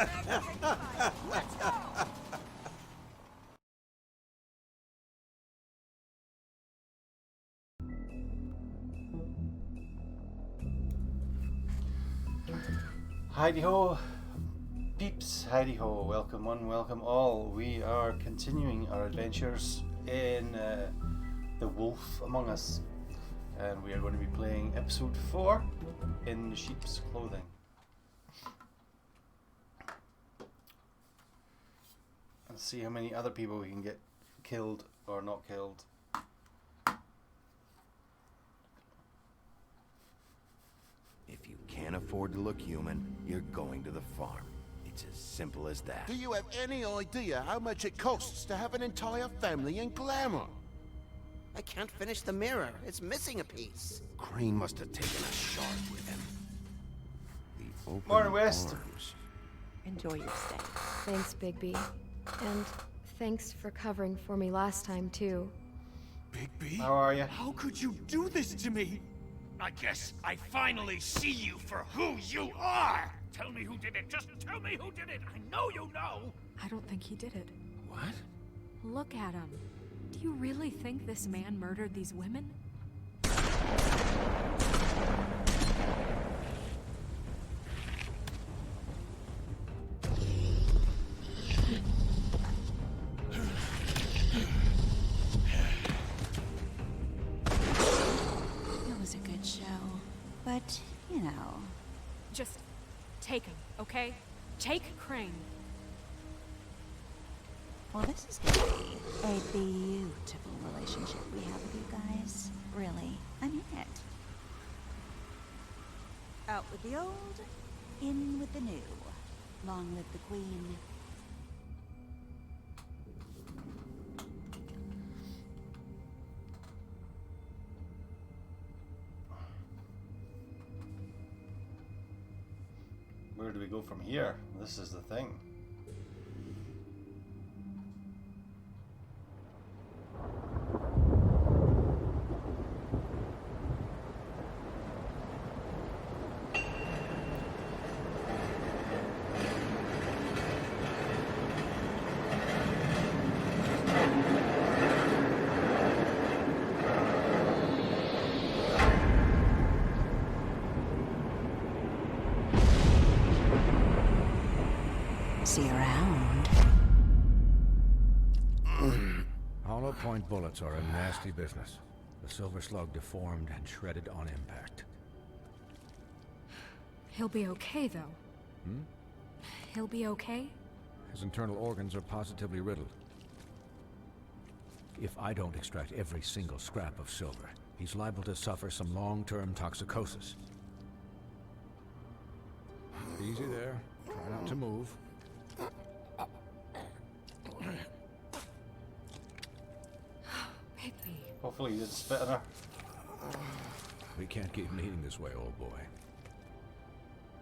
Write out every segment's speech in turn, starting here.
Let's go! Heidi-ho, peeps, heidi-ho, welcome one, welcome all. We are continuing our adventures in The Wolf Among Us, and we are going to be playing episode 4 in Sheep's Clothing. And see how many other people we can get killed or not killed. If you can't afford to look human, you're going to the farm. It's as simple as that. Do you have any idea how much it costs to have an entire family in glamour? I can't finish the mirror. It's missing a piece. Crane must have taken a shard with him. The open Morning, West. arms. Enjoy your stay. Thanks, Bigby. And thanks for covering for me last time, too. Bigby? How are you? How could you do this to me? I guess I finally see you for who you are! Tell me who did it! Just tell me who did it! I know you know! I don't think he did it. What? Look at him. Do you really think this man murdered these women? It was a good show, but, you know... Just take him, okay? Take Crane. Well, this is gonna be a beautiful relationship we have with you guys. Really, I mean it. Out with the old, in with the new. Long live the Queen. Where do we go from here? This is the thing. See you around. Hollow point bullets are a nasty business. The silver slug deformed and shredded on impact. He'll be okay, though. He'll be okay? His internal organs are positively riddled. If I don't extract every single scrap of silver, he's liable to suffer some long-term toxicosis. Easy there. Try not to move. Bigby. Hopefully you didn't spit on her. We can't keep meeting this way, old boy.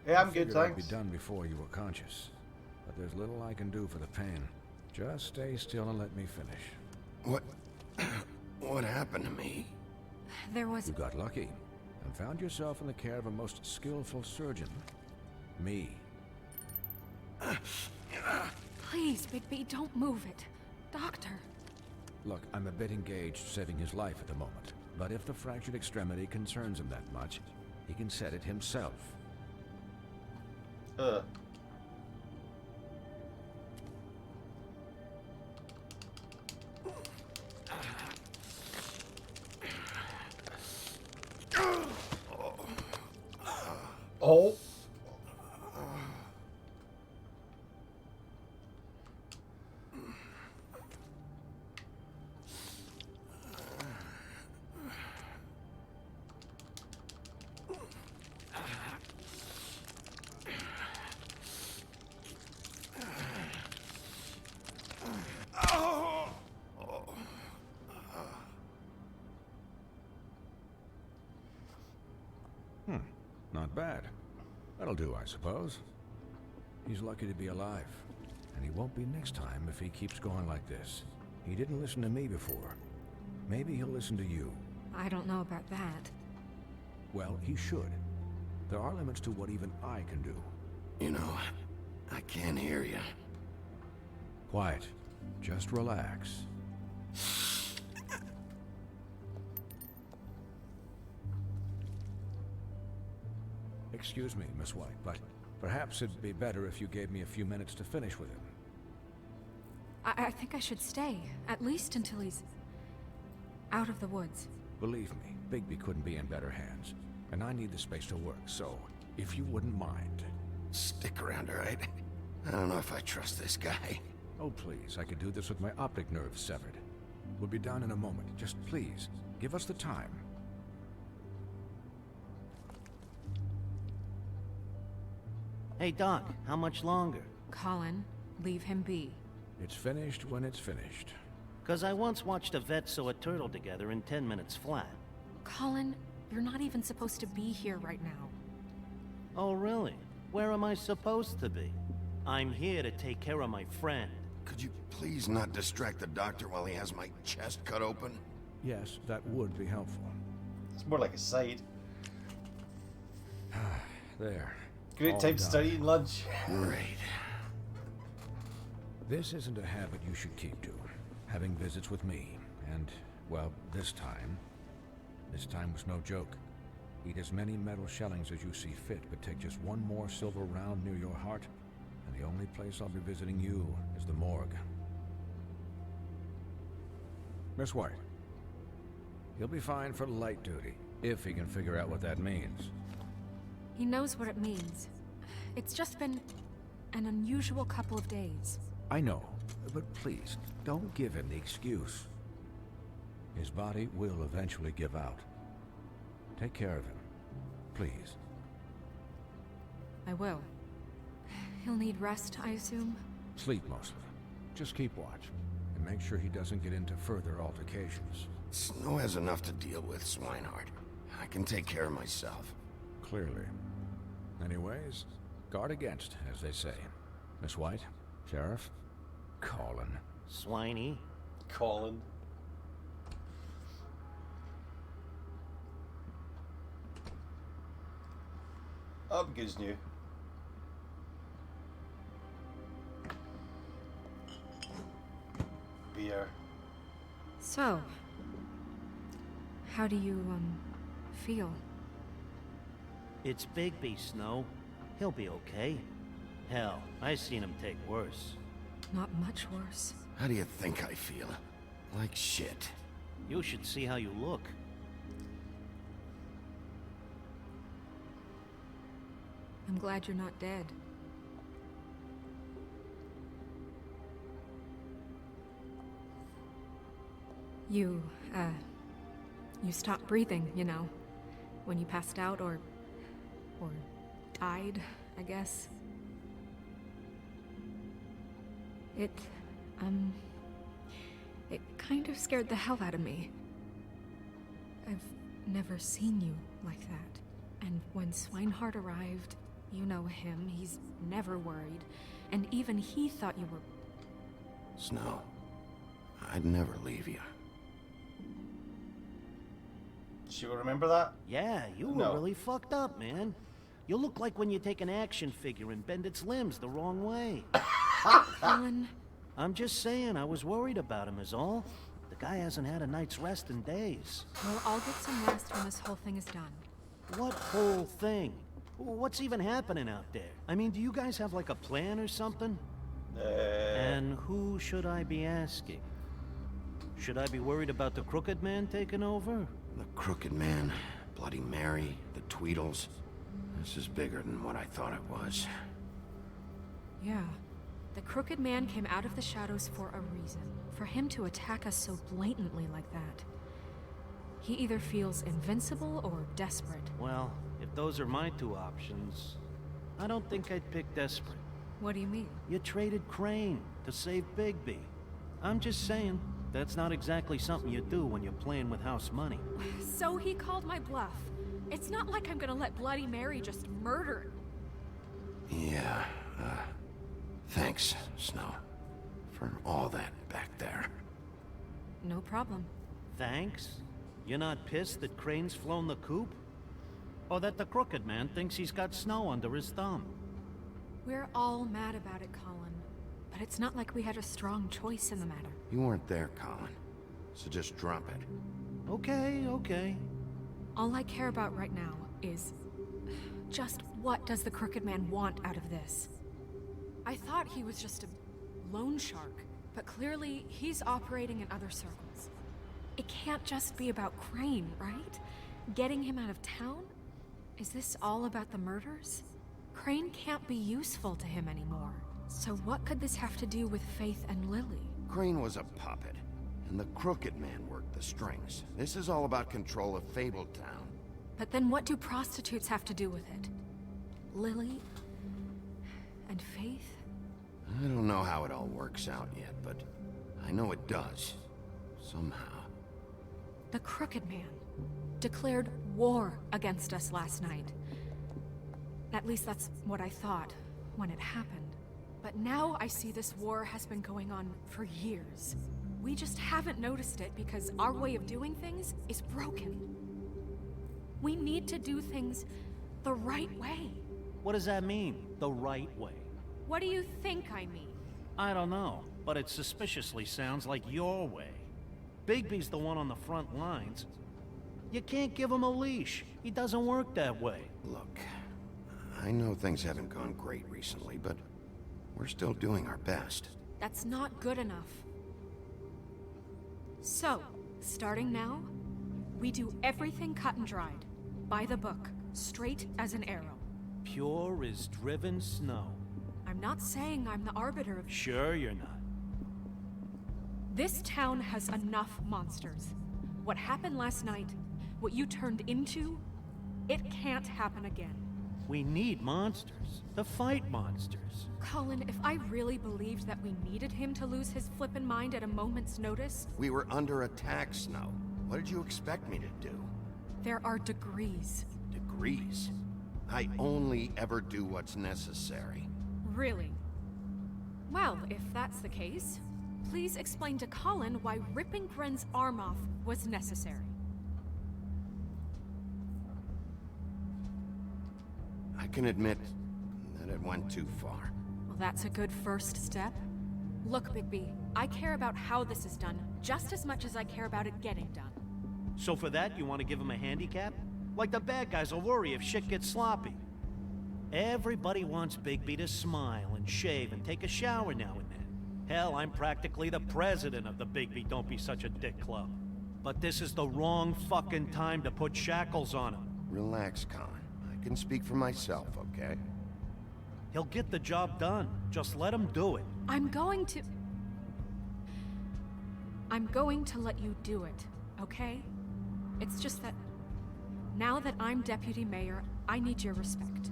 Yeah, I'm I good, figured I'd thanks. be done before you were conscious. But there's little I can do for the pain. Just stay still and let me finish. What happened to me? There was... You got lucky and found yourself in the care of a most skillful surgeon. Me. Please, Bigby, don't move it. Doctor. Look, I'm a bit engaged saving his life at the moment. But if the fractured extremity concerns him that much, he can set it himself. Oh. Not bad. That'll do, I suppose. He's lucky to be alive. And he won't be next time if he keeps going like this. He didn't listen to me before. Maybe he'll listen to you. I don't know about that. Well, he should. There are limits to what even I can do. You know, I Can't hear you. Quiet. Just relax. Excuse me, Miss White, but perhaps it'd be better if you gave me a few minutes to finish with him. I think I should stay, at least until he's out of the woods. Believe me, Bigby couldn't be in better hands, and I need the space to work, so if you wouldn't mind. Stick around, all right? I don't know if I trust this guy. Oh, please, I could do this with my optic nerve severed. We'll be done in a moment. Just please, give us the time. Hey, Doc, how much longer? Colin, leave him be. It's finished when it's finished. 'Cause I once watched a vet sew a turtle together in 10 minutes flat. Colin, you're not even supposed to be here right now. Oh, really? Where am I supposed to be? I'm here to take care of my friend. Could you please not distract the doctor while he has my chest cut open? Yes, that would be helpful. It's more like a side. There. Great All time to done. start eating lunch. Great. This isn't a habit you should keep to. Having visits with me. And, well, this time was no joke. Eat as many metal shellings as you see fit, but take just one more silver round near your heart, and the only place I'll be visiting you is the morgue. Miss White. He'll be fine for light duty, if he can figure out what that means. He knows what it means. It's just been an unusual couple of days. I know, but please, don't give him the excuse. His body will eventually give out. Take care of him, please. I will. He'll need rest, I assume? Sleep mostly. Just keep watch, and make sure he doesn't get into further altercations. Snow has enough to deal with, Swinehart. I can take care of myself. Clearly. Anyways, guard against, as they say. Miss White, Sheriff, Colin. Swiney. Colin. I'm good as new. Beer. So, how do you, feel? It's Bigby, Snow. He'll be okay. Hell, I seen him take worse. Not much worse. How do you think I feel? Like shit. You should see how you look. I'm glad you're not dead. You stopped breathing, you know, when you passed out or died, I guess. It kind of scared the hell out of me. I've never seen you like that. And when Swinehart arrived, you know him, he's never worried. And even he thought you were... Snow, I'd never leave you. She will remember that? Yeah, you were No. really fucked up, man. You look like when you take an action figure and bend its limbs the wrong way. Colin, I'm just saying, I was worried about him is all. The guy hasn't had a night's rest in days. we'll all get some rest when this whole thing is done. What whole thing? What's even happening out there? I mean, do you guys have like a plan or something? And who should I be asking? Should I be worried about the Crooked Man taking over? The Crooked Man, Bloody Mary, the Tweedles. This is bigger than what I thought it was. Yeah. The Crooked Man came out of the shadows for a reason. For him to attack us so blatantly like that. He either feels invincible or desperate. Well, if those are my two options, I don't think I'd pick desperate. What do you mean? You traded Crane to save Bigby. I'm just saying, that's not exactly something you do when you're playing with house money. So he called my bluff. It's not like I'm gonna let Bloody Mary just murder. Yeah, thanks, Snow. For all that back there. No problem. Thanks? You're not pissed that Crane's flown the coop? Or that the Crooked Man thinks he's got Snow under his thumb? We're all mad about it, Colin. But it's not like we had a strong choice in the matter. You weren't there, Colin. So just drop it. Okay, okay. All I care about right now is... just what does the Crooked Man want out of this? I thought he was just a loan shark, but clearly he's operating in other circles. It can't just be about Crane, right? Getting him out of town? Is this all about the murders? Crane can't be useful to him anymore. So what could this have to do with Faith and Lily? Crane was a puppet, and the Crooked Man worked the strings. This is all about control of Fabletown. But then what do prostitutes have to do with it? Lily? And Faith? I don't know how it all works out yet, but I know it does. Somehow. The Crooked Man declared war against us last night. At least that's what I thought when it happened. But now I see this war has been going on for years. We just haven't noticed it because our way of doing things is broken. We need to do things the right way. What does that mean, the right way? What do you think I mean? I don't know, but it suspiciously sounds like your way. Bigby's the one on the front lines. You can't give him a leash. He doesn't work that way. Look, I know things haven't gone great recently, but we're still doing our best. That's not good enough. So, starting now, we do everything cut and dried. By the book, straight as an arrow. Pure as driven snow. I'm not saying I'm the arbiter of... Sure you're not. This town has enough monsters. What happened last night, what you turned into, it can't happen again. We need monsters. To fight monsters. Colin, if I really believed that we needed him to lose his flippin' mind at a moment's notice... We were under attack, Snow. What did you expect me to do? There are degrees. Degrees? I only ever do what's necessary. Really? Well, if that's the case, please explain to Colin why ripping Gren's arm off was necessary. I can admit that it went too far. Well, that's a good first step. Look, Bigby, I care about how this is done just as much as I care about it getting done. So for that, you want to give him a handicap? Like the bad guys will worry if shit gets sloppy. Everybody wants Bigby to smile and shave and take a shower now and then. Hell, I'm practically the president of the Bigby Don't Be Such a Dick Club. But this is the wrong fucking time to put shackles on him. Relax, Colin. I can speak for myself, okay? He'll get the job done. Just let him do it. I'm going to let you do it, okay? It's just that now that I'm deputy mayor, I need your respect.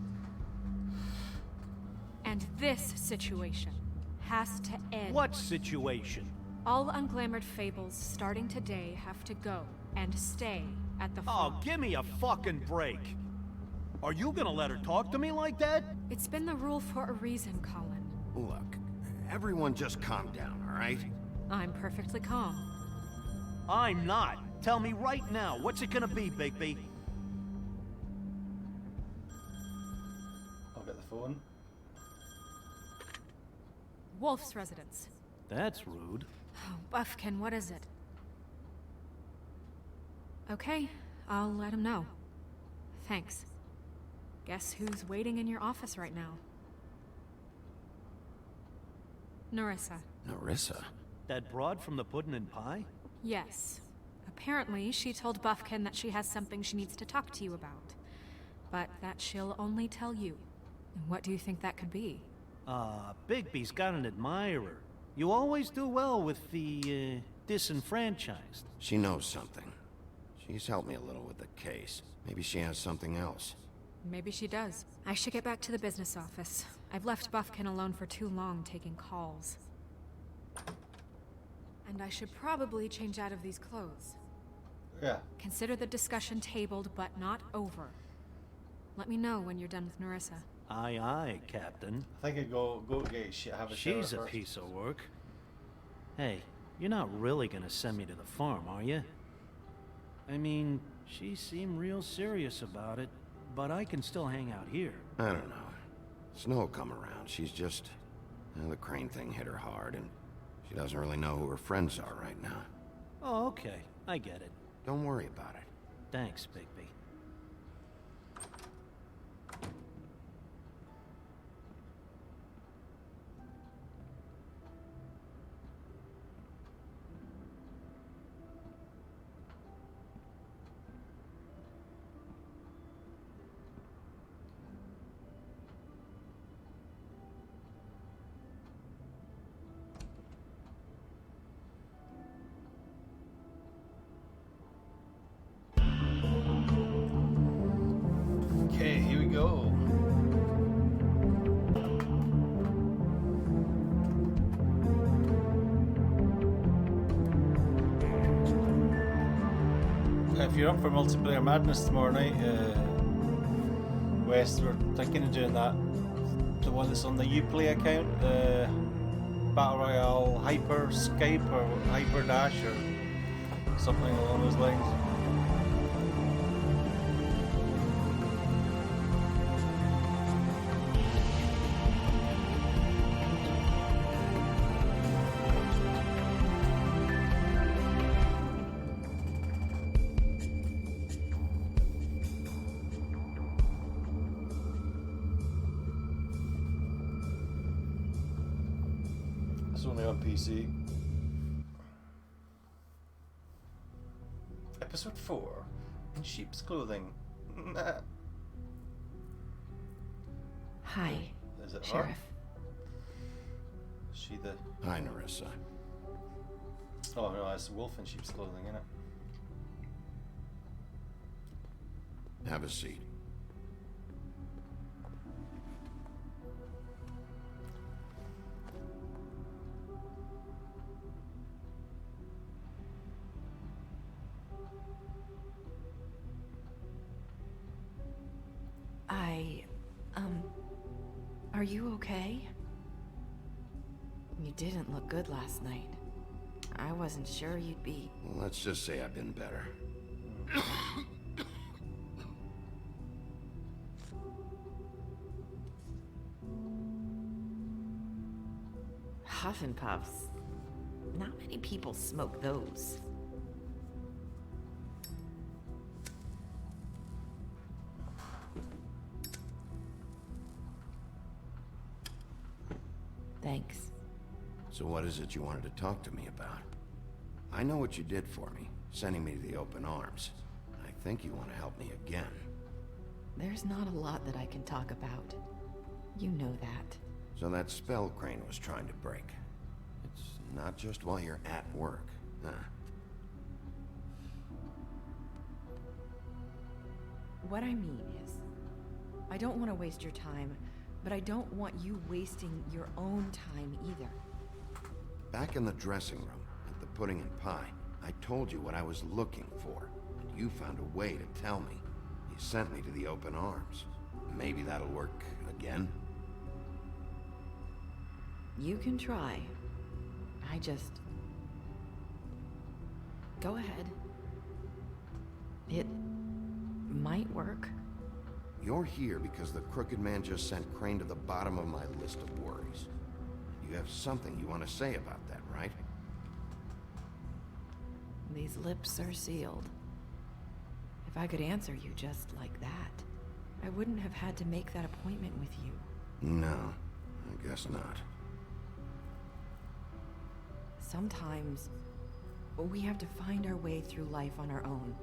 And this situation has to end. What situation? All unglamored fables starting today have to go and stay at the farm. Oh, give me a fucking break. Are you gonna let her talk to me like that? It's been the rule for a reason, Colin. Look, everyone just calm down, all right? I'm perfectly calm. I'm not. Tell me right now, what's it gonna be, Bigby? I'll get the phone. Wolf's residence. That's rude. Oh, Buffkin, what is it? Okay, I'll let him know. Thanks. Guess who's waiting in your office right now? Narissa. Narissa? That broad from the Puddin' and Pie? Yes. Apparently, she told Buffkin that she has something she needs to talk to you about. But that she'll only tell you. And what do you think that could be? Bigby's got an admirer. You always do well with the, disenfranchised. She knows something. She's helped me a little with the case. Maybe she has something else. Maybe she does. I should get back to the business office. I've left Buffkin alone for too long taking calls. And I should probably change out of these clothes. Yeah. Consider the discussion tabled, but not over. Let me know when you're done with Narissa. Aye, aye, Captain. I think I'd go get have a shower She's a first. piece of work. Hey, you're not really gonna send me to the farm, are you? I mean, she seemed real serious about it, but I can still hang out here. I don't know. Snow will come around. She's just... the crane thing hit her hard, and she doesn't really know who her friends are right now. Oh, okay. I get it. Don't worry about it. Thanks, Bigby. Okay, here we go. If you're up for multiplayer madness tomorrow night, West, we're thinking of doing that. The one that's on the Uplay account, Battle Royale Hyper Skype or Hyper Dash or something along those lines. It's only on PC. Episode 4 in sheep's clothing. Nah. Hi, Is it her? Sheriff. Is she the... Hi, Nerissa. Oh no, it's the wolf in sheep's clothing, isn't it? Have a seat. Are you okay? You didn't look good last night. I wasn't sure you'd be... Well, let's just say I've been better. Huff and puffs. Not many people smoke those. Thanks. So what is it you wanted to talk to me about? I know what you did for me, sending me to the open arms. I think you want to help me again. There's not a lot that I can talk about. You know that. So that spell Crane was trying to break. It's not just while you're at work, huh? What I mean is, I don't want to waste your time, but I don't want you wasting your own time either. Back in the dressing room, at the pudding and pie, I told you what I was looking for, and you found a way to tell me. You sent me to the open arms. Maybe that'll work again? You can try. I just... Go ahead. It might work. You're here because the Crooked Man just sent Crane to the bottom of my list of worries. You have something you want to say about that, right? These lips are sealed. If I could answer you just like that, I wouldn't have had to make that appointment with you. No, I guess not. Sometimes, we have to find our way through life on our own,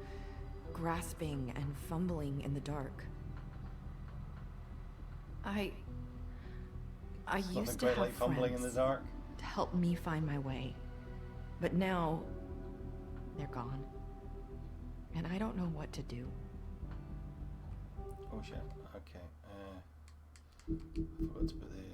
grasping and fumbling in the dark. I used to have like fumbling in the friends dark. to help me find my way. But now, they're gone. And I don't know what to do. Oh shit, okay. Forgot to put the...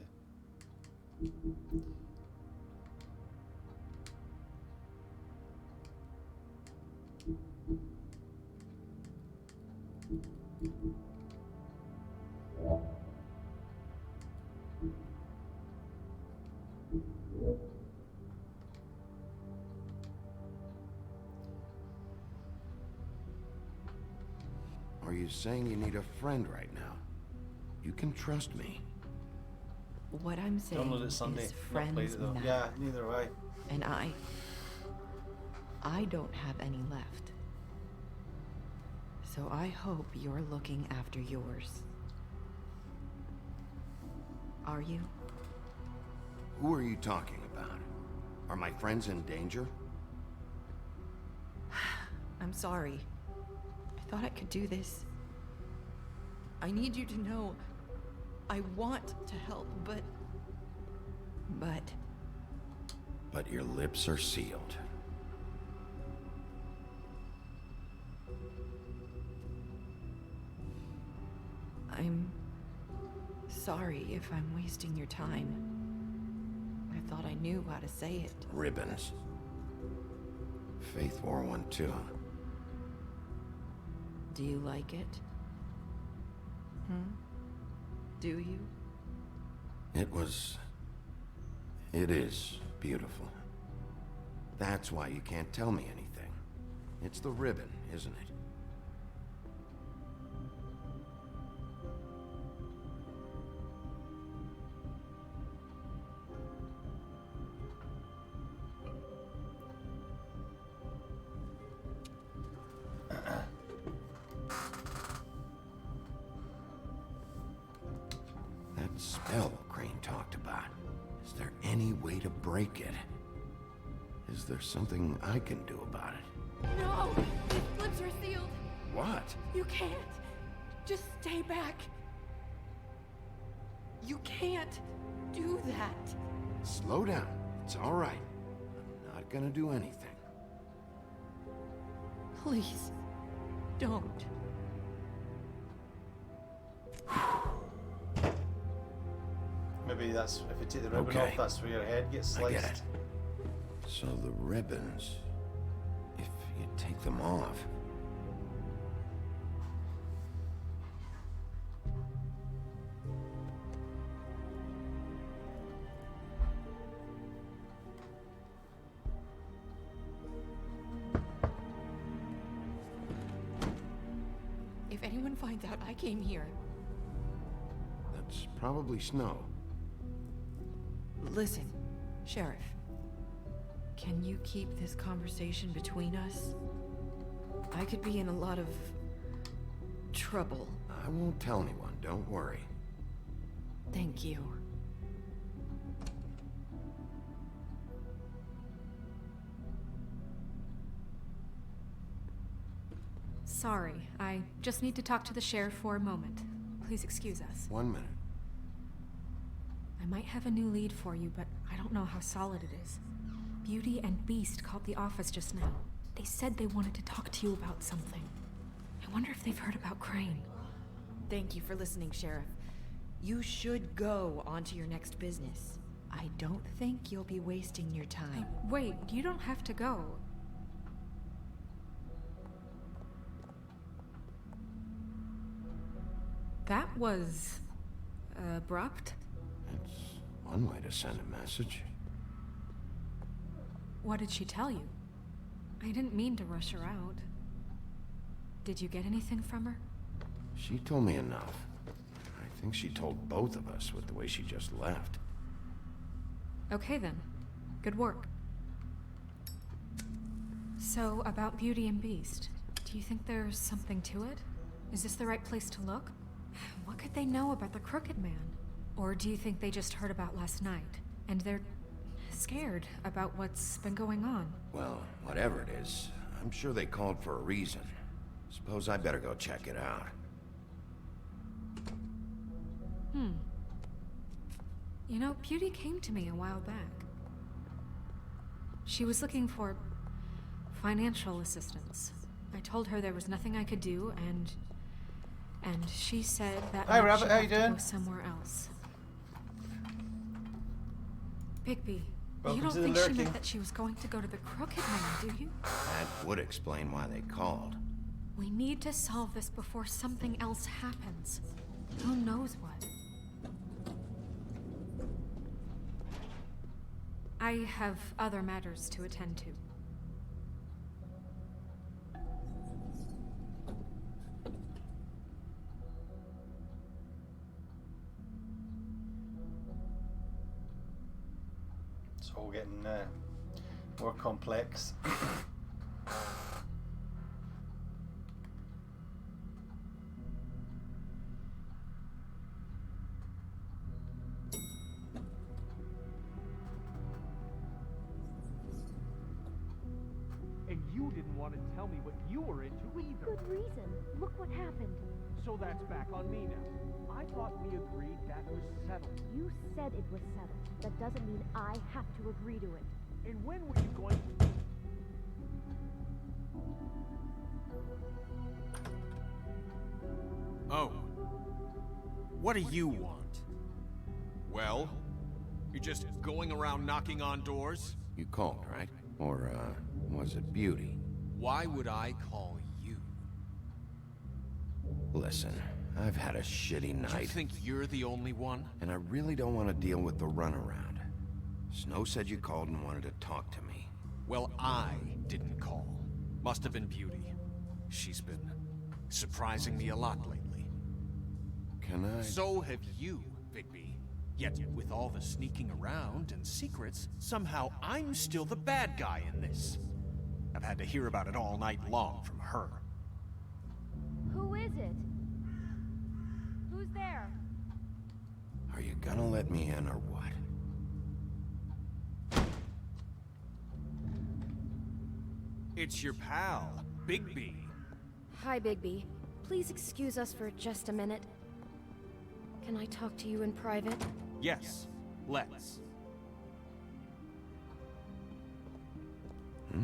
Are you saying you need a friend right now? You can trust me. What I'm saying Download it Sunday. is Not played friends it though. matter. Yeah, neither have I. And I don't have any left. So I hope you're looking after yours. Are you? Who are you talking about? Are my friends in danger? I'm sorry. I thought I could do this. I need you to know I want to help, but... But your lips are sealed. I'm sorry if I'm wasting your time. I thought I knew how to say it. Ribbons. Faith wore one too. Do you like it? Do you? It is beautiful. That's why you can't tell me anything. It's the ribbon, isn't it? That spell Crane talked about. Is there any way to break it? Is there something I can do about it? No! These lips are sealed! What? You can't! Just stay back! You can't do that! Slow down. It's all right. I'm not gonna do anything. Please, don't. Maybe that's if you take the ribbon Okay. off, that's where your head gets I sliced. get it. So the ribbons, if you take them off... If anyone finds out I came here, That's probably snow. listen, Sheriff. Can you keep this conversation between us? I could be in a lot of trouble. I won't tell anyone, don't worry. Thank you. Sorry, I just need to talk to the sheriff for a moment. Please excuse us. 1 minute. I might have a new lead for you, but I don't know how solid it is. Beauty and Beast called the office just now. They said they wanted to talk to you about something. I wonder if they've heard about Crane. Thank you for listening, Sheriff. You should go on to your next business. I don't think you'll be wasting your time. Wait, you don't have to go. That was... abrupt? It's one way to send a message. What did she tell you? I didn't mean to rush her out. Did you get anything from her? She told me enough. I think she told both of us with the way she just left. Okay then. Good work. So, about Beauty and Beast, do you think there's something to it? Is this the right place to look? What could they know about the Crooked Man? Or do you think they just heard about last night, and they're scared about what's been going on? Well, whatever it is, I'm sure they called for a reason. Suppose I better go check it out. You know, Beauty came to me a while back. She was looking for financial assistance. I told her there was nothing I could do, and she said that Hi, meant Rabbit, she'd how have you to doing? go somewhere else. Bigby, Welcome you don't to the think she lurking. meant that she was going to go to the Crooked Man, do you? That would explain why they called. We need to solve this before something else happens. Who knows what? I have other matters to attend to. It's all getting more complex. And you didn't want to tell me what you were into either. Good reason. Look what happened. So that's back on me now. I thought we agreed that was settled. You said it was settled. That doesn't mean I have to agree to it. And when were you going to... Oh. What do you want? Well, you're just going around knocking on doors? You called, right? Or, was it Beauty? Why would I call you? Listen, I've had a shitty Do you night. think you're the only one? And I really don't want to deal with the runaround. Snow said you called and wanted to talk to me. Well, I didn't call. Must have been Beauty. She's been surprising me a lot lately. Can I... So have you, Bigby. Yet, with all the sneaking around and secrets, somehow I'm still the bad guy in this. I've had to hear about it all night long from her. Who is it? Who's there? Are you gonna let me in or what? It's your pal, Bigby. Hi, Bigby. Please excuse us for just a minute. Can I talk to you in private? Yes, let's. I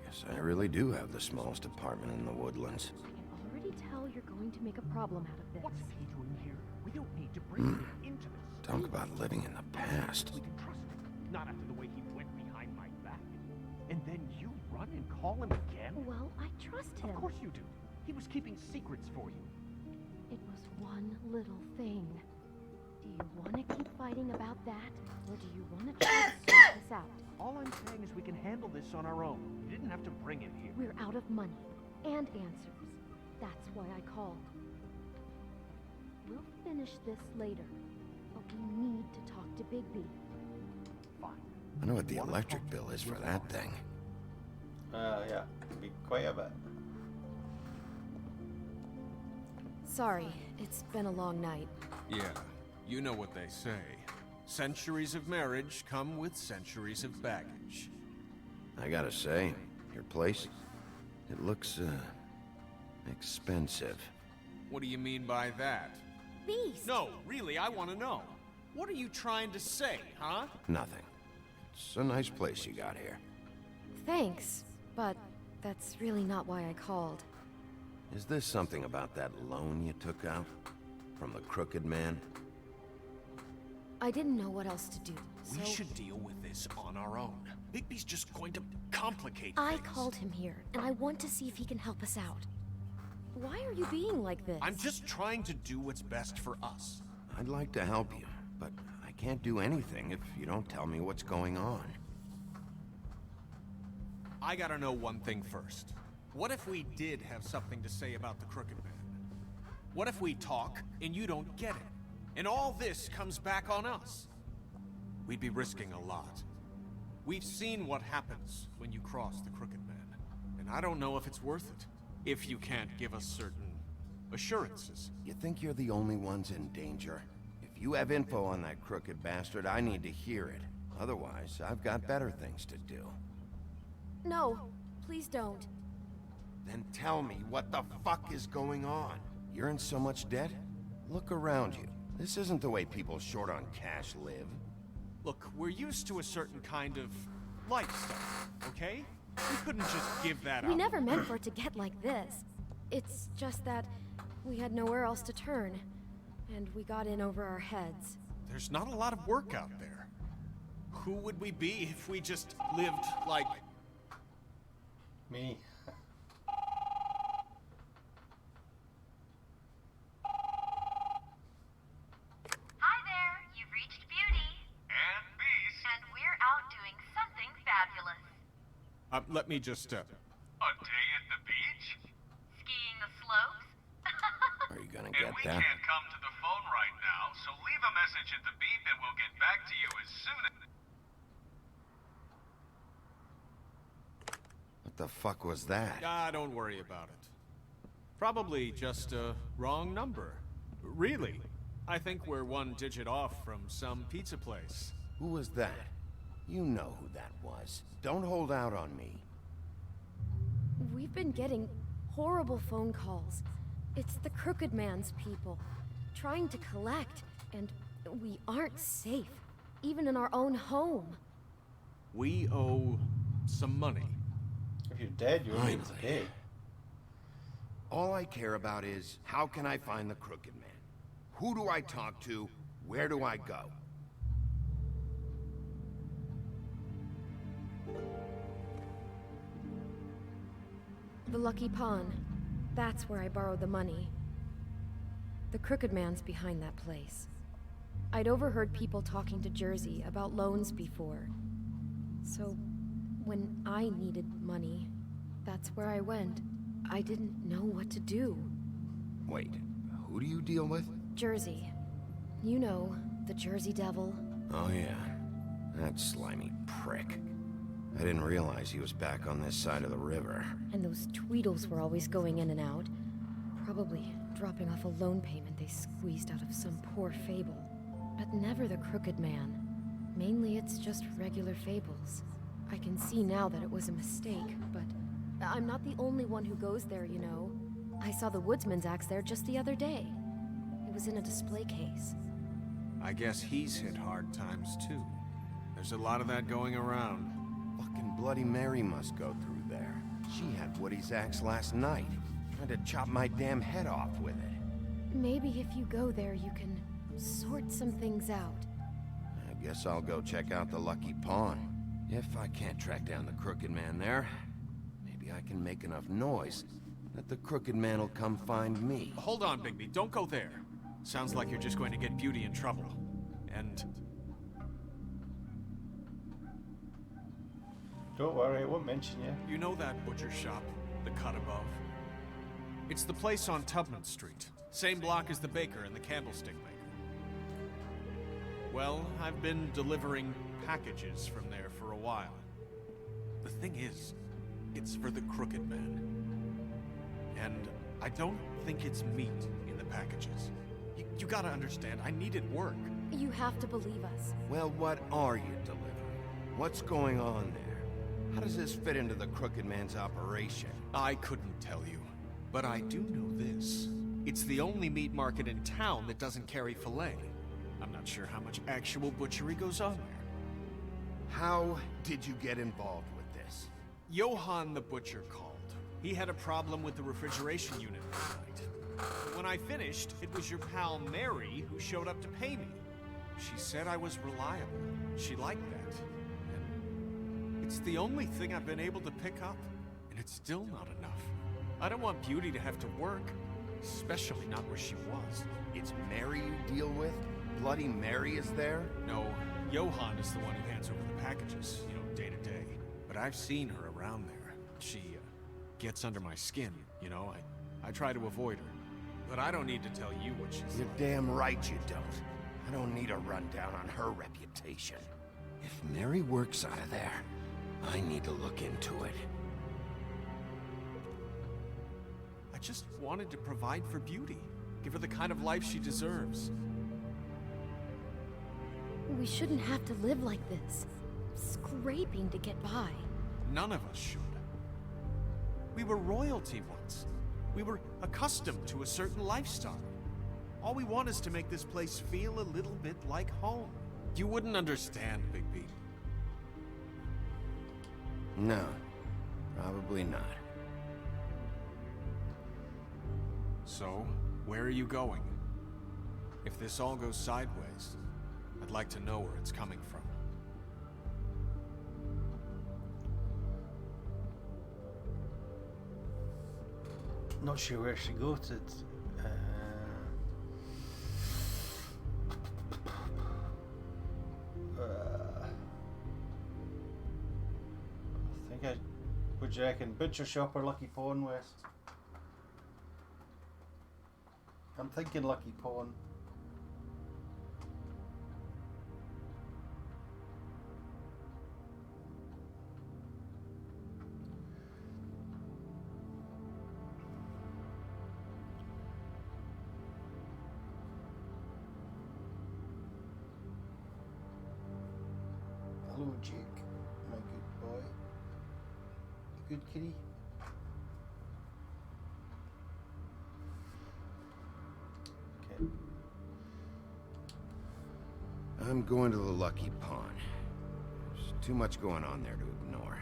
guess I really do have the smallest apartment in the woodlands. I can already tell you're going to make a problem out of this. What's he doing here? We don't need to bring him into this. Talk about living in the past. We can trust him. Not after the way he went behind my back. And then you run and call him again? Well, I trust him. Of course you do. He was keeping secrets for you. It was one little thing. Do you want to keep fighting about that? Or do you want to try to sort this out? All I'm saying is we can handle this on our own. You didn't have to bring him here. We're out of money and answers. That's why I called. We'll finish this later, but we need to talk to Bigby. Fine. I know what the electric bill is for that thing. Yeah, it'd be quite a bit. Sorry, it's been a long night. Yeah, you know what they say. Centuries of marriage come with centuries of baggage. I gotta say, your place, it looks, expensive. What do you mean by that? Beast! No, really, I want to know. What are you trying to say, huh? Nothing. It's a nice place you got here. Thanks, but that's really not why I called. Is this something about that loan you took out? From the crooked man? I didn't know what else to do, so... We should deal with this on our own. Bigby's just going to complicate I things. called him here, and I want to see if he can help us out. Why are you being like this? I'm just trying to do what's best for us. I'd like to help you, but I can't do anything if you don't tell me what's going on. I gotta know one thing first. What if we did have something to say about the Crooked Man? What if we talk and you don't get it? And all this comes back on us? We'd be risking a lot. We've seen what happens when you cross the Crooked Man, and I don't know if it's worth it, if you can't give us certain assurances. You think you're the only ones in danger? If you have info on that crooked bastard, I need to hear it. Otherwise, I've got better things to do. No, please don't. Then tell me what the fuck is going on? You're in so much debt? Look around you. This isn't the way people short on cash live. Look, we're used to a certain kind of lifestyle, okay? We couldn't just give that up. We never meant for it to get like this. It's just that we had nowhere else to turn, and we got in over our heads. There's not a lot of work out there. Who would we be if we just lived like... Me. Hi there, you've reached Beauty. And Beast. And we're out doing something fabulous. Let me just, A day at the beach? Skiing the slopes? Are you gonna And get we that? can't come to the phone right now, so leave a message at the beep and we'll get back to you as soon as... the fuck was that? Ah, don't worry about it. Probably just a wrong number. Really, I think we're one digit off from some pizza place. Who was that? You know who that was. Don't hold out on me. We've been getting horrible phone calls. It's the Crooked Man's people, trying to collect, and we aren't safe, even in our own home. We owe some money. If you're dead, you're going to pay. All I care about is, how can I find the Crooked Man? Who do I talk to? Where do I go? The Lucky Pawn. That's where I borrowed the money. The Crooked Man's behind that place. I'd overheard people talking to Jersey about loans before. So, when I needed money, that's where I went. I didn't know what to do. Wait, who do you deal with? Jersey. You know, the Jersey Devil. Oh yeah, that slimy prick. I didn't realize he was back on this side of the river. And those Tweedles were always going in and out. Probably dropping off a loan payment they squeezed out of some poor fable. But never the Crooked Man. Mainly it's just regular fables. I can see now that it was a mistake, but I'm not the only one who goes there, you know. I saw the Woodsman's axe there just the other day. It was in a display case. I guess he's hit hard times too. There's a lot of that going around. Fucking Bloody Mary must go through there. She had Woody's axe last night. Tried to chop my damn head off with it. Maybe if you go there, you can sort some things out. I guess I'll go check out the Lucky Pawn. If I can't track down the Crooked Man there, maybe I can make enough noise that the Crooked Man will come find me. Hold on, Bigby. Don't go there. Sounds like you're just going to get Beauty in trouble. And... Don't worry, I won't mention you. You know that butcher shop, the cut above? It's the place on Tubman Street. Same block as the baker and the candlestick maker. Well, I've been delivering packages from there for a while. The thing is, it's for the Crooked Man. And I don't think it's meat in the packages. You gotta understand, I needed work. You have to believe us. Well, what are you delivering? What's going on there? How does this fit into the Crooked Man's operation? I couldn't tell you, but I do know this. It's the only meat market in town that doesn't carry filet. I'm not sure how much actual butchery goes on there. How did you get involved with this? Johann the butcher called. He had a problem with the refrigeration unit one night. When I finished, it was your pal Mary who showed up to pay me. She said I was reliable. She liked that. And it's the only thing I've been able to pick up, and it's still not enough. I don't want Beauty to have to work, especially not where she was. It's Mary you deal with? Bloody Mary is there? No, Johann is the one who hands over the packages, day to day. But I've seen her around there. She gets under my skin, I try to avoid her. But I don't need to tell you what she's You're like. damn right you don't. I don't need a rundown on her reputation. If Mary works out of there, I need to look into it. I just wanted to provide for Beauty. Give her the kind of life she deserves. We shouldn't have to live like this. Scraping to get by. None of us should. We were royalty once. We were accustomed to a certain lifestyle. All we want is to make this place feel a little bit like home. You wouldn't understand, Bigby. No, probably not. So, where are you going? If this all goes sideways, I'd like to know where it's coming from. Not sure where she go to. Would you reckon butcher shop or Lucky Pawn, West? I'm thinking Lucky Pawn. Jake, my good boy. You good kitty? Okay. I'm going to the Lucky Pawn. There's too much going on there to ignore.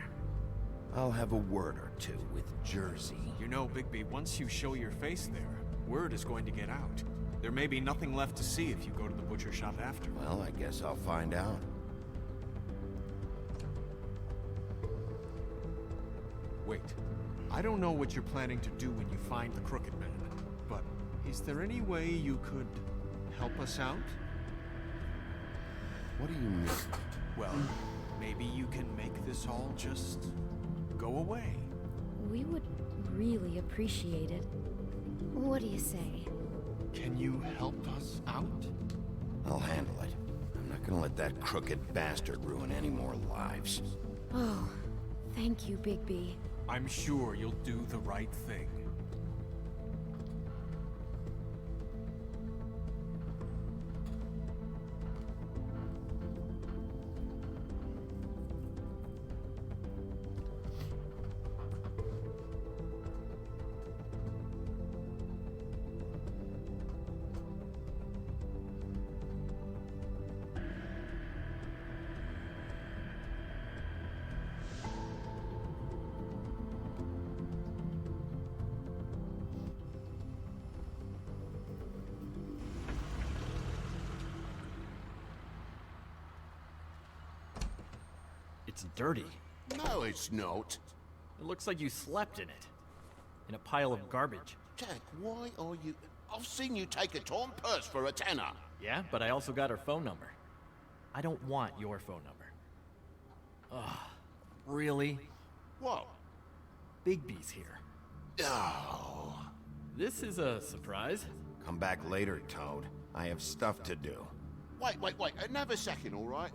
I'll have a word or two with Jersey. You know, Bigby, once you show your face there, word is going to get out. There may be nothing left to see if you go to the butcher shop after. Well, I guess I'll find out. Wait. I don't know what you're planning to do when you find the Crooked Man, but is there any way you could help us out? What do you mean? Well, maybe you can make this all just go away. We would really appreciate it. What do you say? Can you help us out? I'll handle it. I'm not gonna let that crooked bastard ruin any more lives. Oh, thank you, Bigby. I'm sure you'll do the right thing. It's dirty. No, it's not. It looks like you slept in it. In a pile of garbage. Jack, why are you... I've seen you take a torn purse for a tenner. Yeah, but I also got her phone number. I don't want your phone number. Ugh. Really? What? Bigby's here. Oh. This is a surprise. Come back later, Toad. I have stuff to do. Wait. Another second, all right?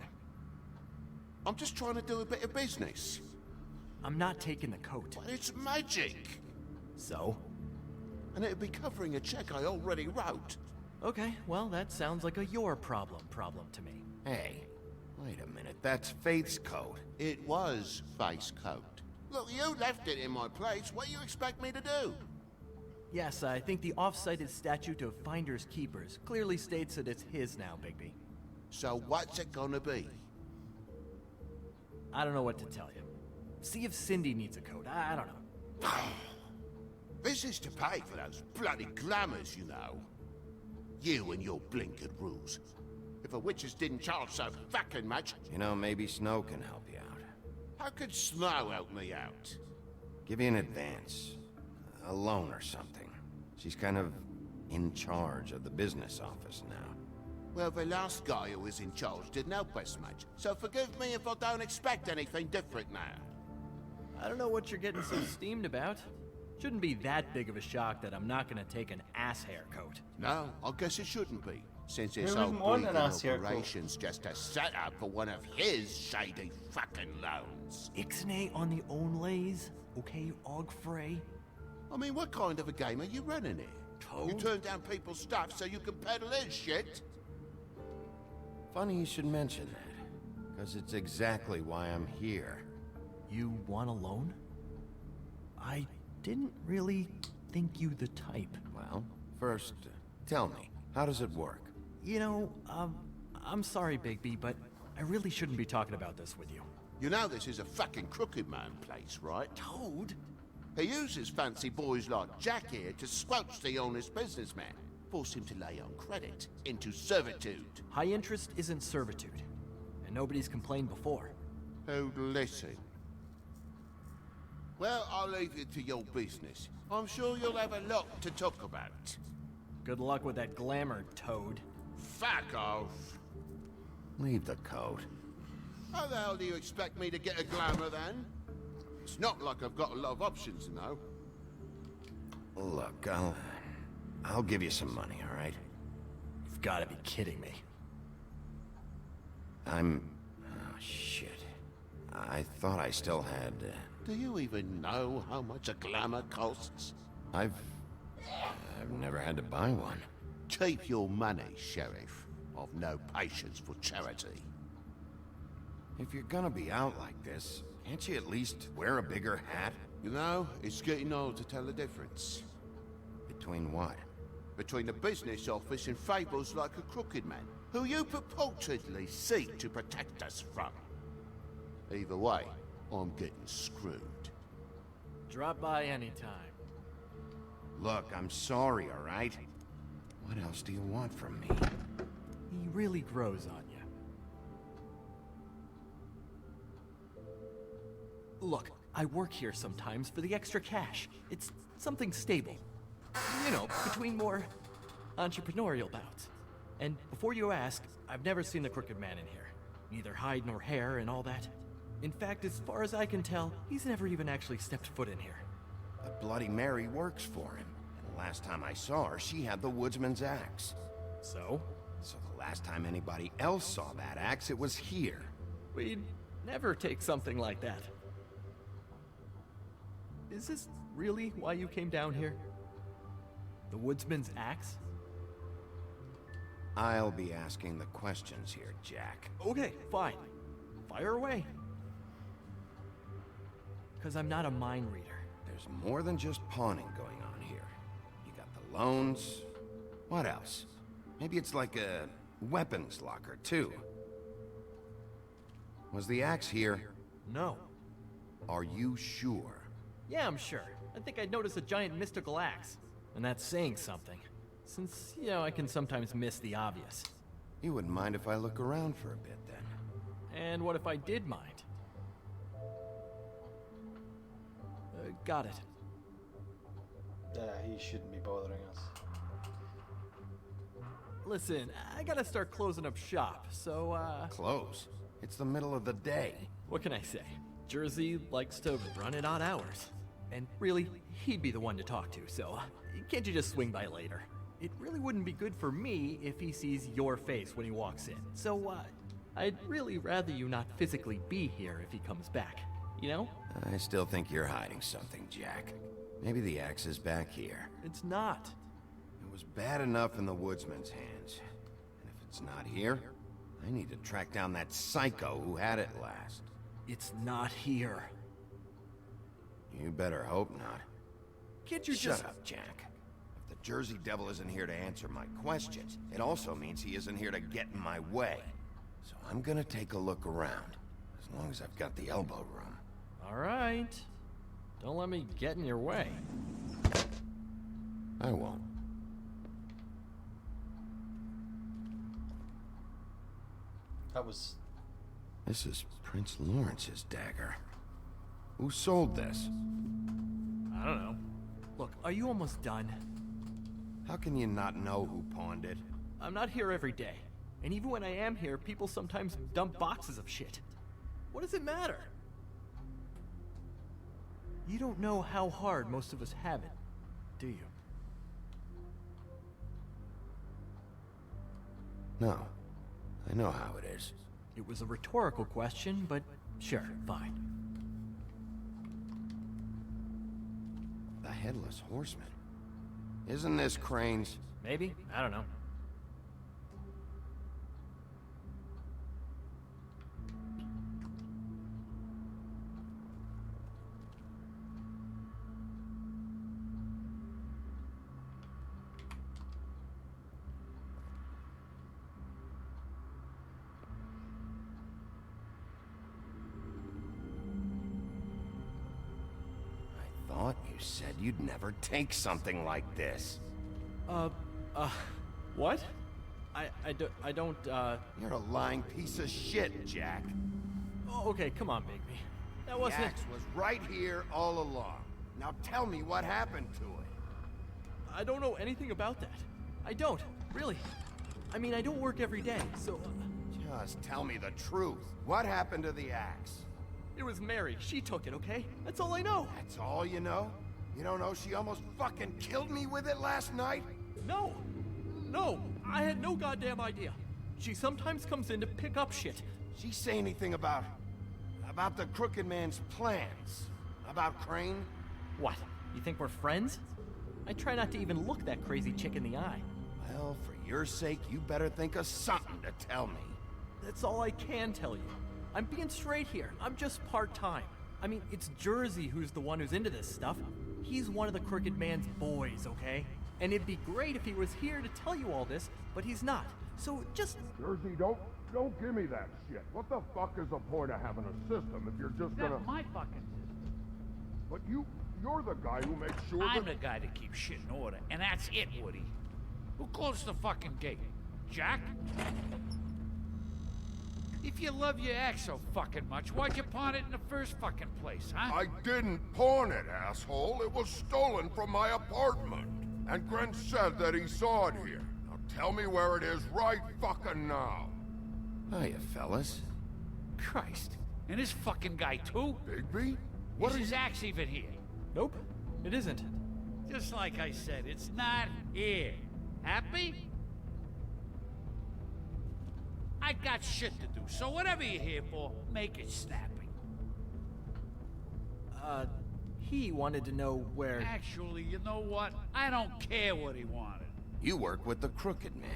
I'm just trying to do a bit of business. I'm not taking the coat. But it's magic. So? And it'd be covering a check I already wrote. Okay, well, that sounds like a your problem to me. Hey, wait a minute. That's Faith's coat. It was Faith's coat. Look, you left it in my place. What do you expect me to do? Yes, I think the off-cited statute of Finders Keepers clearly states that it's his now, Bigby. So what's it gonna be? I don't know what to tell you. See if Cindy needs a coat. I don't know. This is to pay for those bloody glamours, you know. You and your blinkered rules. If a witches didn't charge so fucking much... You know, maybe Snow can help you out. How could Snow help me out? Give you an advance. A loan or something. She's kind of in charge of the business office now. Well, the last guy who was in charge didn't help us much, so forgive me if I don't expect anything different now. I don't know what you're getting so steamed about. Shouldn't be that big of a shock that I'm not gonna take an ass haircoat. No, I guess it shouldn't be, since this There was whole more than bleeding us here, operation's just a setup for one of his shady fucking loans. Ixnay on the onlays, okay, Ogfrey? I mean, what kind of a game are you running here? Toad? You turn down people's stuff so you can peddle his shit? Funny you should mention that, because it's exactly why I'm here. You want a loan? I didn't really think you the type. Well, first, tell me, how does it work? You know, I'm sorry, Bigby, but I really shouldn't be talking about this with you. You know this is a fucking crooked man place, right? Toad? He uses fancy boys like Jack here to squelch the honest businessman. Force him to lay on credit into servitude. High interest isn't servitude, and nobody's complained before. Who'd listen? Well, I'll leave it to your business. I'm sure you'll have a lot to talk about. Good luck with that glamour, Toad. Fuck off! Leave the coat. How the hell do you expect me to get a glamour then? It's not like I've got a lot of options, you know. Look, I'll give you some money, all right? You've got to be kidding me. Oh, shit. I thought I still had... Do you even know how much a glamour costs? I've never had to buy one. Keep your money, Sheriff. I've no patience for charity. If you're gonna be out like this, can't you at least wear a bigger hat? You know, it's getting old to tell the difference. Between what? Between the business office and fables like a crooked man, who you purportedly seek to protect us from. Either way, I'm getting screwed. Drop by anytime. Look, I'm sorry, all right? What else do you want from me? He really grows on you. Look, I work here sometimes for the extra cash. It's something stable. You know, between more entrepreneurial bouts. And before you ask, I've never seen the Crooked Man in here. Neither hide nor hair and all that. In fact, as far as I can tell, he's never even actually stepped foot in here. But Bloody Mary works for him. And the last time I saw her, she had the woodsman's axe. So? So the last time anybody else saw that axe, it was here. We'd never take something like that. Is this really why you came down here? The woodsman's axe? I'll be asking the questions here, Jack. Okay, fine. Fire away. Because I'm not a mind reader. There's more than just pawning going on here. You got the loans. What else? Maybe it's like a weapons locker, too. Was the axe here? No. Are you sure? Yeah, I'm sure. I think I'd notice a giant mystical axe. And that's saying something. Since, you know, I can sometimes miss the obvious. You wouldn't mind if I look around for a bit, then? And what if I did mind? Got it. He shouldn't be bothering us. Listen, I gotta start closing up shop, so, Close? It's the middle of the day. What can I say? Jersey likes to run at odd hours. And really, he'd be the one to talk to, so can't you just swing by later? It really wouldn't be good for me if he sees your face when he walks in. So, I'd really rather you not physically be here if he comes back. You know? I still think you're hiding something, Jack. Maybe the axe is back here. It's not. It was bad enough in the woodsman's hands. And if it's not here, I need to track down that psycho who had it last. It's not here. You better hope not. Can't you Shut up, Jack. If the Jersey Devil isn't here to answer my questions, it also means he isn't here to get in my way. So I'm gonna take a look around, as long as I've got the elbow room. All right. Don't let me get in your way. I won't. That was... This is Prince Lawrence's dagger. Who sold this? I don't know. Look, are you almost done? How can you not know who pawned it? I'm not here every day. And even when I am here, people sometimes dump boxes of shit. What does it matter? You don't know how hard most of us have it, do you? No. I know how it is. It was a rhetorical question, but sure, fine. The Headless Horseman. Isn't this Crane's? Maybe? I don't know. You said you'd never take something like this. What? I don't, You're a lying piece of shit, Jack. Oh, okay, come on, Bigby. That wasn't... The axe was right here all along. Now tell me what happened to it. I don't know anything about that. I don't, really. I mean, I don't work every day, so... Just tell me the truth. What happened to the axe? It was Mary. She took it, okay? That's all I know. That's all you know? You don't know she almost fucking killed me with it last night? No. No, I had no goddamn idea. She sometimes comes in to pick up shit. She say anything about the Crooked Man's plans? About Crane? What? You think we're friends? I try not to even look that crazy chick in the eye. Well, for your sake, you better think of something to tell me. That's all I can tell you. I'm being straight here. I'm just part-time. I mean, it's Jersey who's the one who's into this stuff. He's one of the Crooked Man's boys, okay? And it'd be great if he was here to tell you all this, but he's not. So just... Jersey, don't give me that shit. What the fuck is the point of having a system if you're just gonna... That's my fucking system. But you're the guy who makes sure I'm the guy that keeps shit in order, and that's it, Woody. Who closed the fucking gate? Jack? If you love your ex so fucking much, why'd you pawn it in the first fucking place, huh? I didn't pawn it, asshole. It was stolen from my apartment. And Grant said that he saw it here. Now tell me where it is right fucking now. Hiya, fellas. Christ. And this fucking guy, too? Bigby? Is his axe even here? Nope, it isn't. Just like I said, it's not here. Happy? I got shit to do, so whatever you're here for, make it snappy. He wanted to know where... Actually, you know what? I don't care what he wanted. You work with the Crooked Man.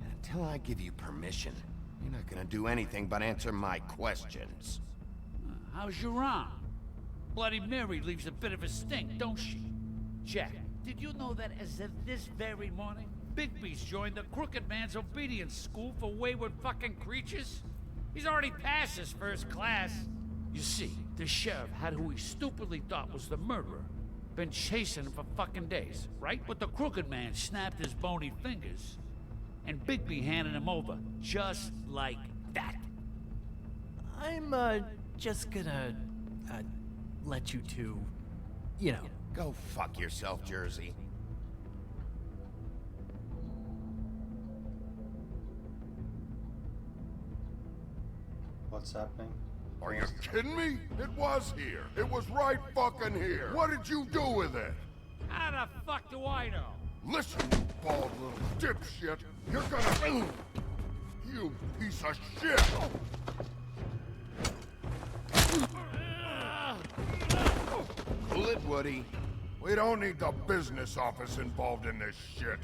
And until I give you permission, you're not gonna do anything but answer my questions. How's your arm? Bloody Mary leaves a bit of a stink, don't she? Jack, did you know that as of this very morning, Bigby's joined the Crooked Man's obedience school for wayward fucking creatures? He's already passed his first class. You see, the sheriff had who he stupidly thought was the murderer. Been chasing him for fucking days, right? But the Crooked Man snapped his bony fingers, and Bigby handed him over, just like that. I'm, just gonna, let you two, you know. Go fuck yourself, Jersey. What's happening? Are you kidding me? It was here. It was right fucking here. What did you do with it? How the fuck do I know? Listen, you bald little dipshit. You're gonna... You piece of shit! Cool it, Woody. We don't need the business office involved in this shit.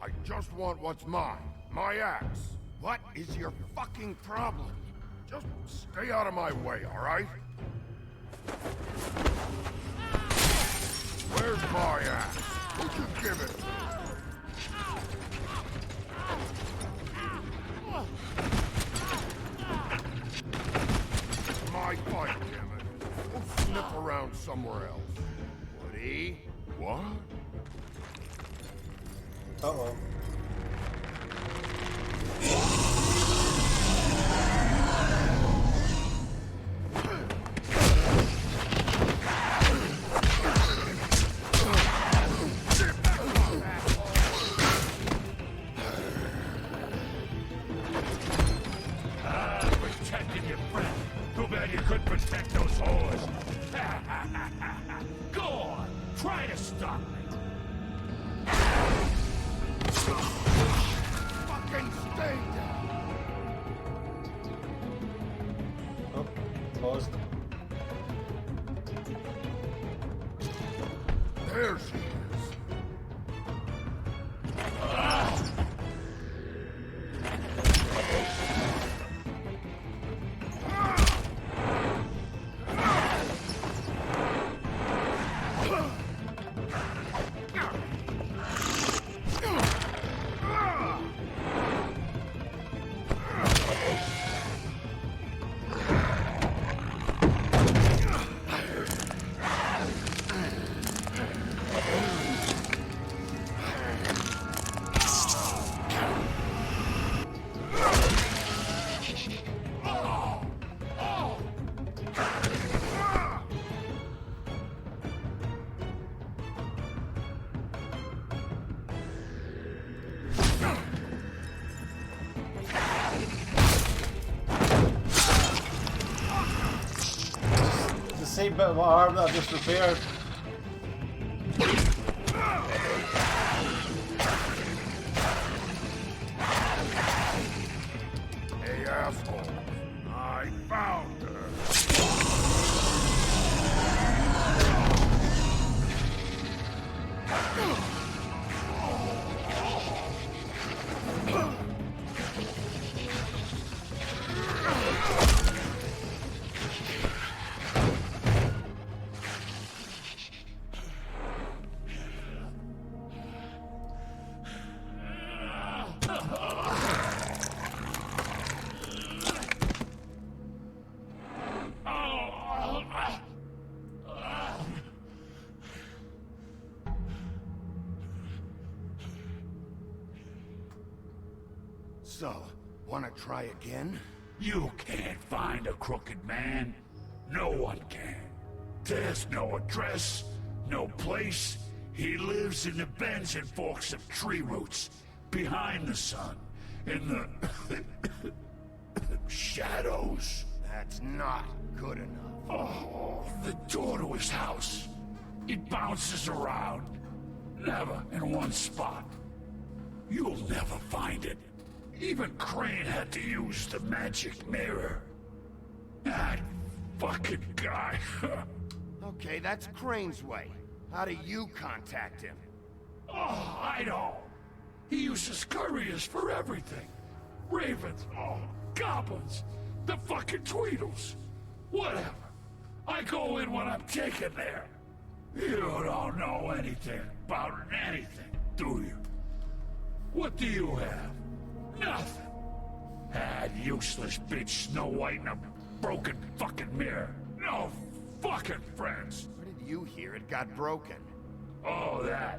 I just want what's mine. My axe. What is your fucking problem? Just stay out of my way, all right? Where's my axe? Who'd you give it to? My fight, damn it. We'll snip around somewhere else. Woody? What? Uh-oh. Protected your friend. Too bad you couldn't protect those whores. Go on, try to stop me. Fucking stay down! Oh, paused. There she is. Same bit of arm that I just repaired. Hey, asshole. I found her. So, wanna try again? You can't find a crooked man. No one can. There's no address, no place. He lives in the bends and forks of tree roots, behind the sun, in the shadows. That's not good enough. Oh, the door to his house. It bounces around, never in one spot. You'll never find it. Even Crane had to use the magic mirror. That fucking guy. Okay, that's Crane's way. How do you contact him? Oh, I know. He uses couriers for everything. Ravens, goblins, the fucking Tweedles. Whatever. I go in when I'm taken there. You don't know anything about anything, do you? What do you have? Nothing. That useless bitch Snow White and a broken fucking mirror. No fucking friends. Where did you hear it got broken? Oh, that.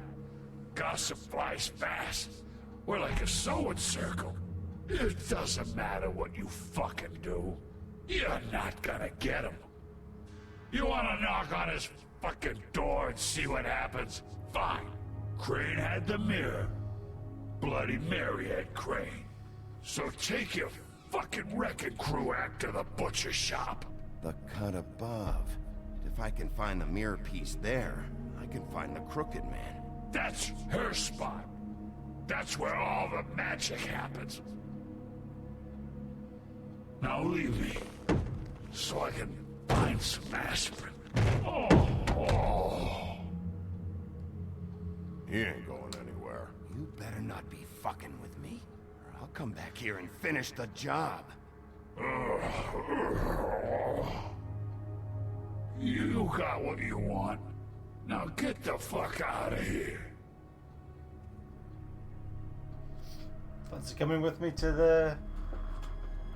Gossip flies fast. We're like a sewing circle. It doesn't matter what you fucking do. You're not gonna get him. You wanna knock on his fucking door and see what happens? Fine. Crane had the mirror. Bloody Mary had Crane. So take your fucking wrecking crew act to the butcher shop. The cut above. If I can find the mirror piece there, I can find the Crooked Man. That's her spot. That's where all the magic happens. Now leave me, so I can find some aspirin. Oh. He ain't going anywhere. You better not be fucking with me, or I'll come back here and finish the job. You got what you want. Now get the fuck out of here. Fancy coming with me to the...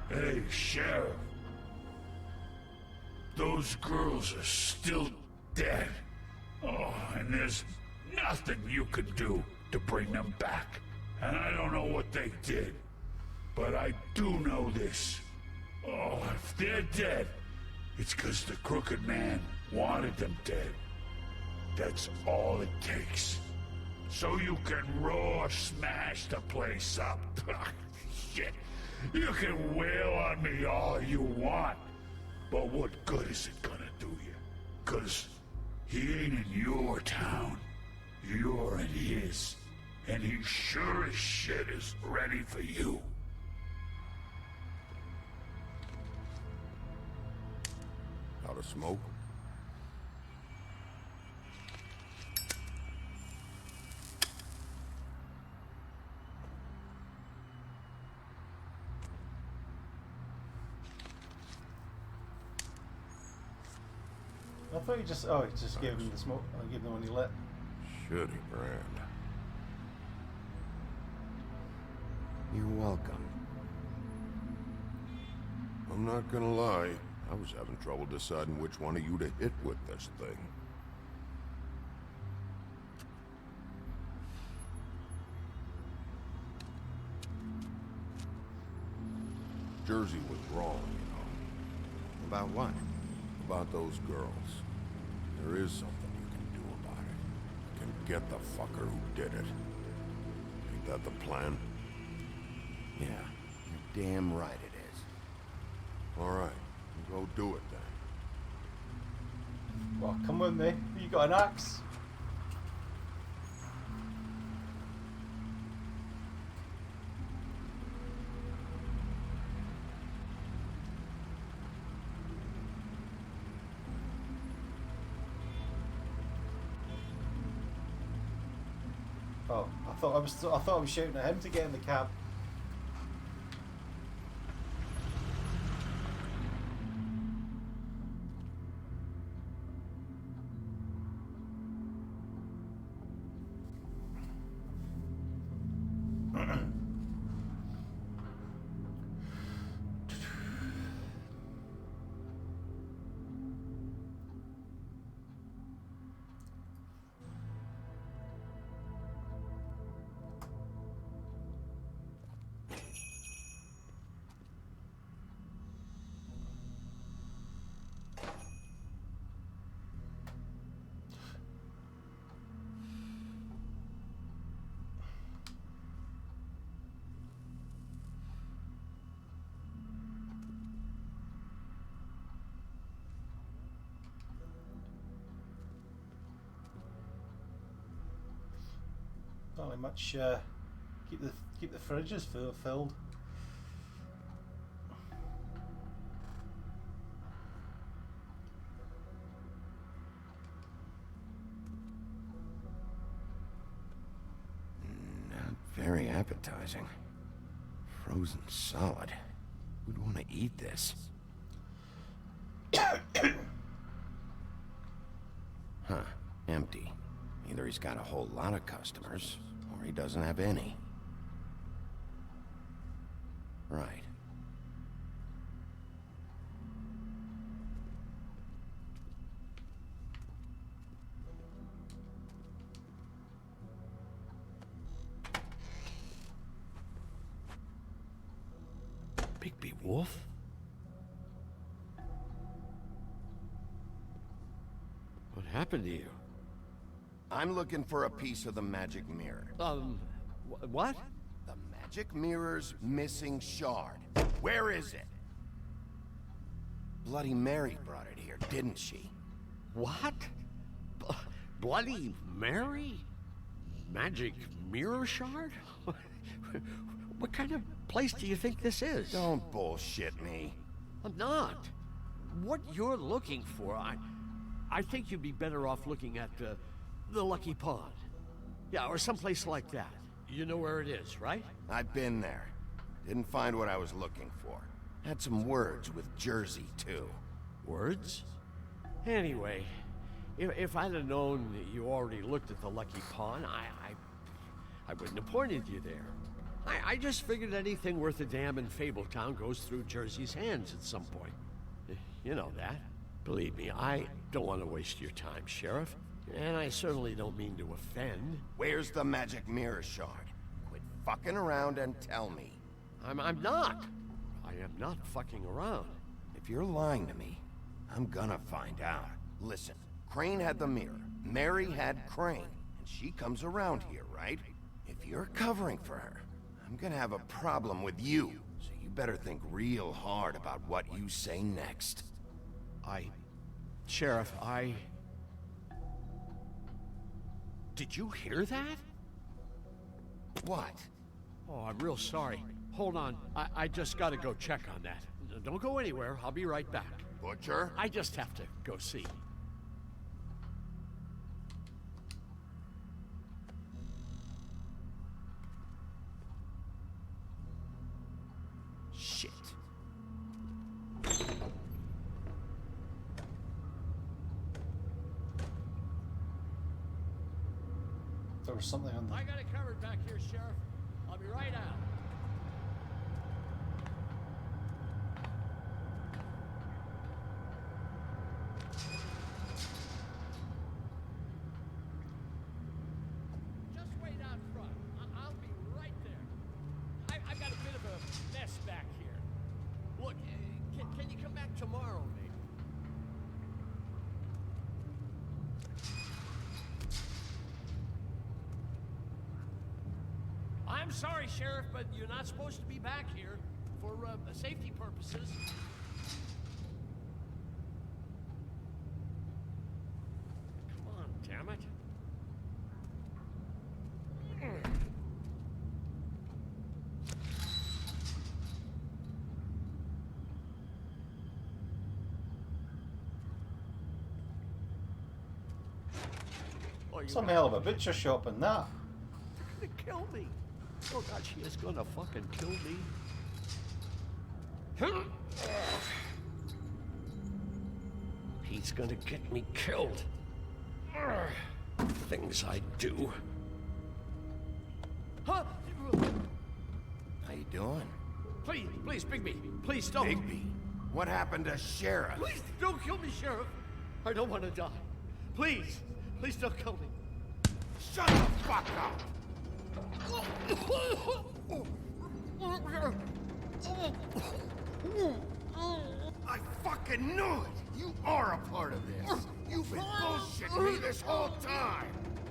Hey, Sheriff. Those girls are still dead. Oh, and there's nothing you can do to bring them back. And I don't know what they did, but I do know this. Oh, if they're dead, it's because the Crooked Man wanted them dead. That's all it takes. So you can roar smash the place up. Shit. You can wail on me all you want. But what good is it gonna do you? 'Cause he ain't in your town. You're in his. And he sure as shit is ready for you. Out of smoke? I thought you just... Oh, he just gave him the smoke. I gave him the one he lit. Shitty brand. You're welcome. I'm not gonna lie. I was having trouble deciding which one of you to hit with this thing. Jersey was wrong, you know. About what? About those girls. There is something you can do about it. You can get the fucker who did it. Ain't that the plan? Yeah, you're damn right it is. All right, go do it then. Well, come with me. You got an axe? Oh, I thought I was shouting at him to get in the cab. Not really much. Keep the fridges filled. Not very appetizing. Frozen solid. Who'd want to eat this? Huh. Empty. Either he's got a whole lot of customers, or he doesn't have any. Right. Bigby Wolf? What happened to you? I'm looking for a piece of the magic mirror. What? The magic mirror's missing shard. Where is it? Bloody Mary brought it here, didn't she? What? Bloody Mary? Magic mirror shard? What kind of place do you think this is? Don't bullshit me. I'm not. What you're looking for, I think you'd be better off looking at the Lucky Pond. Yeah, or someplace like that. You know where it is, right? I've been there. Didn't find what I was looking for. Had some words with Jersey, too. Words? Anyway, if I'd have known that you already looked at the Lucky Pond, I wouldn't have pointed you there. I just figured anything worth a damn in Fabletown goes through Jersey's hands at some point. You know that. Believe me, I don't want to waste your time, Sheriff. And I certainly don't mean to offend. Where's the magic mirror shard? Quit fucking around and tell me. I'm not. I am not fucking around. If you're lying to me, I'm gonna find out. Listen, Crane had the mirror. Mary had Crane. And she comes around here, right? If you're covering for her, I'm gonna have a problem with you. So you better think real hard about what you say next. Sheriff, Did you hear that? What? Oh, I'm real sorry. Hold on. I just gotta go check on that. Don't go anywhere. I'll be right back. Butcher? I just have to go see. Shit. There was something on the... I got it covered back here, Sheriff. I'll be right out. Just wait out front. I'll be right there. I've got a bit of a mess back here. Look, can you come back tomorrow, maybe? I'm sorry, Sheriff, but you're not supposed to be back here for safety purposes. Come on, damn it. Some hell of a butcher shop in that. They're gonna kill me. Oh God, she is gonna fucking kill me. He's gonna get me killed. Things I do. Huh? How you doing? Please, Bigby. Please don't. Bigby? What happened to Sheriff? Please don't kill me, Sheriff. I don't want to die. Please don't kill me. Shut the fuck up! I fucking knew it! You are a part of this! You've been bullshitting me this whole time!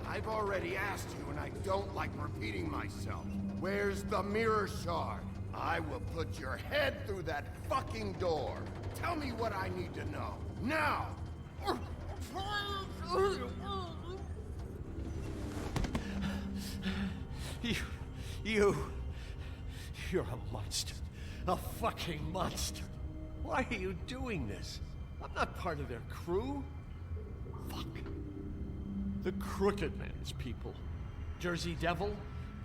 I've already asked you and I don't like repeating myself. Where's the mirror shard? I will put your head through that fucking door. Tell me what I need to know. Now! You're a monster. A fucking monster. Why are you doing this? I'm not part of their crew. Fuck. The Crooked Man's people. Jersey Devil,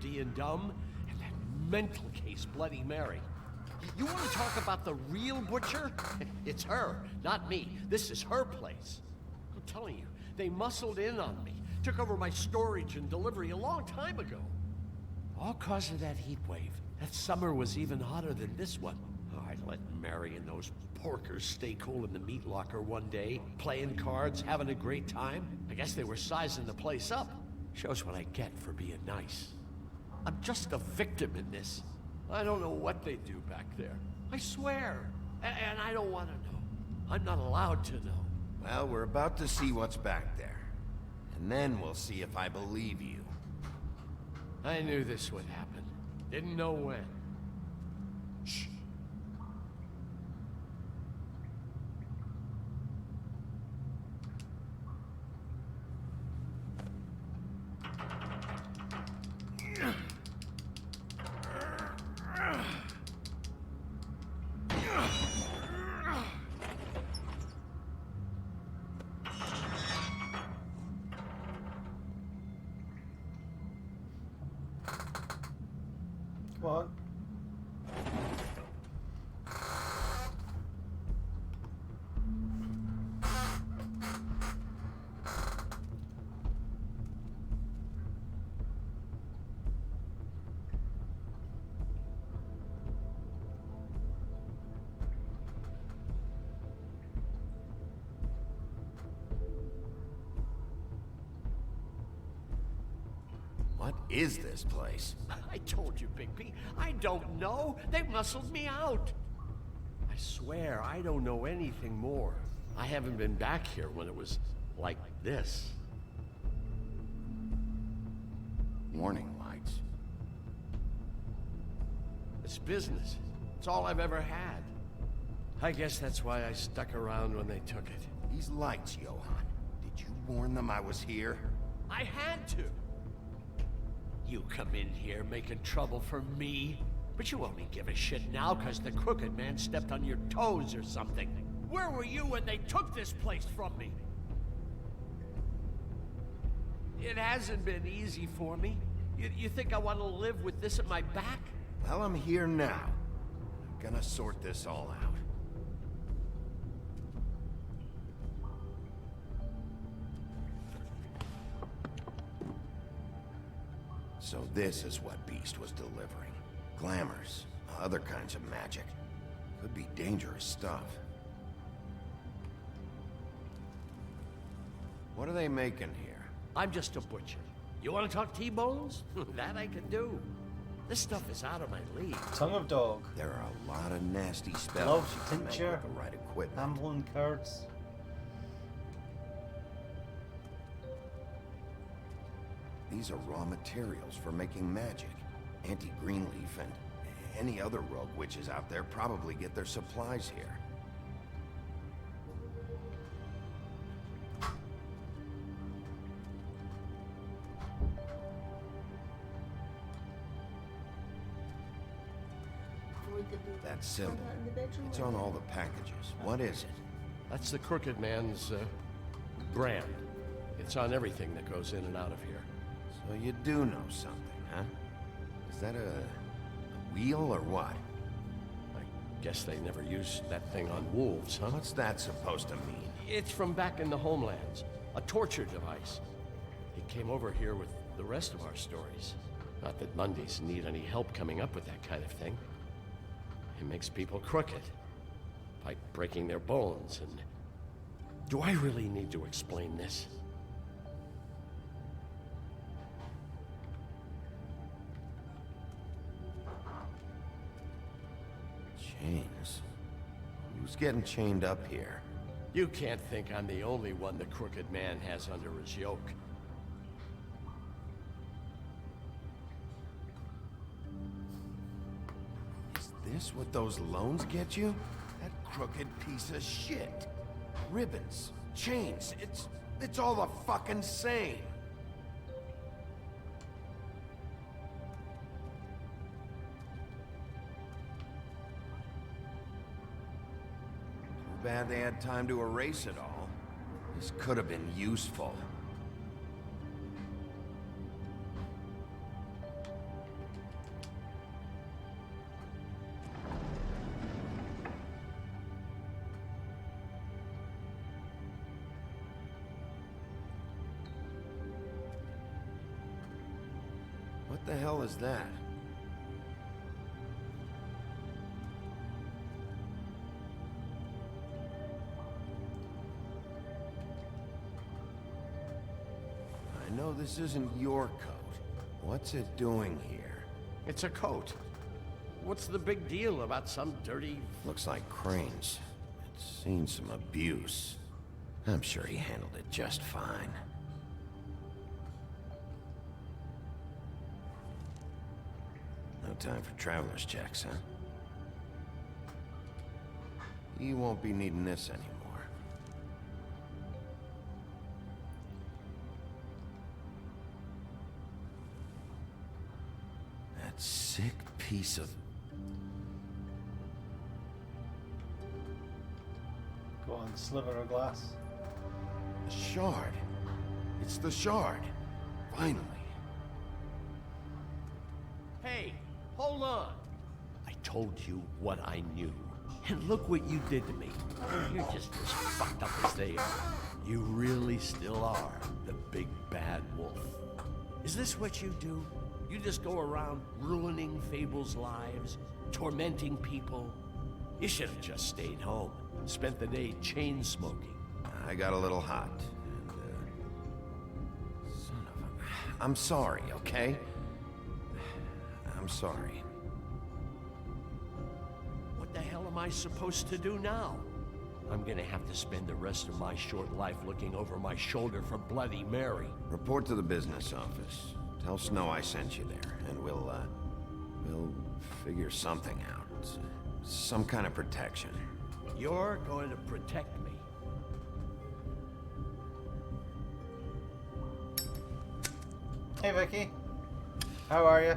D and Dumb, and that mental case, Bloody Mary. You want to talk about the real butcher? It's her, not me. This is her place. I'm telling you, they muscled in on me, took over my storage and delivery a long time ago. All cause of that heat wave. That summer was even hotter than this one. Oh, I let Mary and those porkers stay cool in the meat locker one day, playing cards, having a great time. I guess they were sizing the place up. Shows what I get for being nice. I'm just a victim in this. I don't know what they do back there. I swear. And I don't want to know. I'm not allowed to know. Well, we're about to see what's back there. And then we'll see if I believe you. I knew this would happen. Didn't know when. Shh. Come on. What is this place? I told you, Bigby. I don't know. They muscled me out. I swear, I don't know anything more. I haven't been back here when it was like this. Warning lights. It's business. It's all I've ever had. I guess that's why I stuck around when they took it. These lights, Johann. Did you warn them I was here? I had to. You come in here making trouble for me, but you only give a shit now because the Crooked Man stepped on your toes or something. Where were you when they took this place from me? It hasn't been easy for me. You think I want to live with this at my back? Well, I'm here now. I'm gonna sort this all out. So this is what Beast was delivering. Glamours, other kinds of magic. Could be dangerous stuff. What are they making here? I'm just a butcher. You want to talk T-bones? That I can do. This stuff is out of my league. Tongue of dog. There are a lot of nasty spells Love you can make tincture. with the right equipment. Ambling cards. These are raw materials for making magic. Anti-Greenleaf and any other rogue witches out there probably get their supplies here. That symbol, it's on all the packages. What is it? That's the Crooked Man's brand. It's on everything that goes in and out of here. So you do know something, huh? Is that a wheel or what? I guess they never used that thing on wolves, huh? What's that supposed to mean? It's from back in the homelands. A torture device. It came over here with the rest of our stories. Not that Mondays need any help coming up with that kind of thing. It makes people crooked. By breaking their bones and... Do I really need to explain this? Chains? Who's getting chained up here? You can't think I'm the only one the Crooked Man has under his yoke. Is this what those loans get you? That crooked piece of shit. Ribbons, chains, it's all the fucking same. bad they had time to erase it all. This could have been useful. What the hell is that? I know this isn't your coat. What's it doing here? It's a coat. What's the big deal about some dirty... Looks like Crane's. It's seen some abuse. I'm sure he handled it just fine. No time for traveler's checks, huh? You won't be needing this anymore. That sick piece of... Go on, sliver of glass. The shard. It's the shard. Finally. Hey, hold on. I told you what I knew. And look what you did to me. You're just as fucked up as they are. You really still are the big bad wolf. Is this what you do? You just go around ruining Fable's lives, tormenting people? You should have just stayed home, spent the day chain smoking. I got a little hot, and, son of a... I'm sorry, okay? I'm sorry. What the hell am I supposed to do now? I'm gonna have to spend the rest of my short life looking over my shoulder for Bloody Mary. Report to the business office. Tell Snow I sent you there, and we'll figure something out. Some kind of protection. You're going to protect me. Hey Vicky, how are you?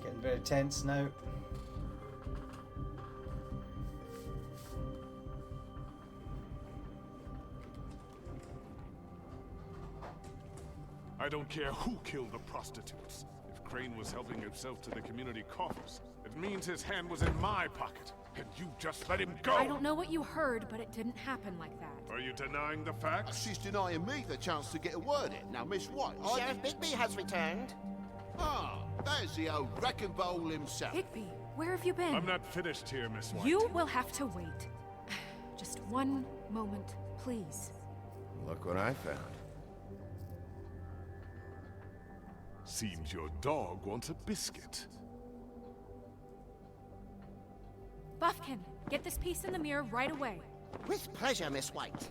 Getting very tense now. I don't care who killed the prostitutes. If Crane was helping himself to the community coffers, it means his hand was in my pocket, and you just let him go! I don't know what you heard, but it didn't happen like that. Are you denying the facts? She's denying me the chance to get a word in. Now, Miss White, Sheriff Bigby has returned. Ah, there's the old wrecking bowl himself. Bigby, where have you been? I'm not finished here, Miss White. You will have to wait. Just one moment, please. Look what I found. Seems your dog wants a biscuit. Buffkin, get this piece in the mirror right away. With pleasure, Miss White.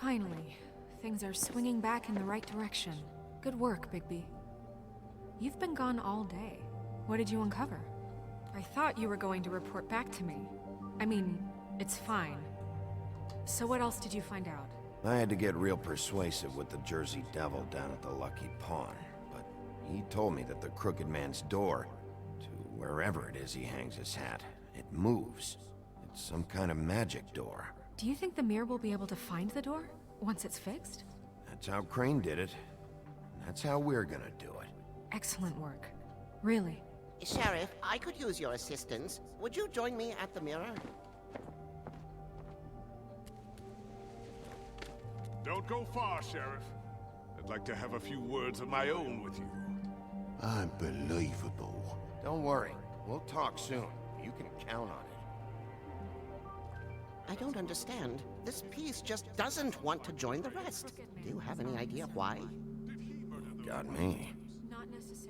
Finally, things are swinging back in the right direction. Good work, Bigby. You've been gone all day. What did you uncover? I thought you were going to report back to me. I mean, it's fine. So what else did you find out? I had to get real persuasive with the Jersey Devil down at the Lucky Pawn, but he told me that the Crooked Man's door, to wherever it is he hangs his hat, it moves. It's some kind of magic door. Do you think the mirror will be able to find the door once it's fixed? That's how Crane did it. That's how we're gonna do it. Excellent work. Really. Sheriff, I could use your assistance. Would you join me at the mirror? Don't go far, Sheriff. I'd like to have a few words of my own with you. Unbelievable. Don't worry. We'll talk soon. You can count on it. I don't understand. This piece just doesn't want to join the rest. Do you have any idea why? Got me.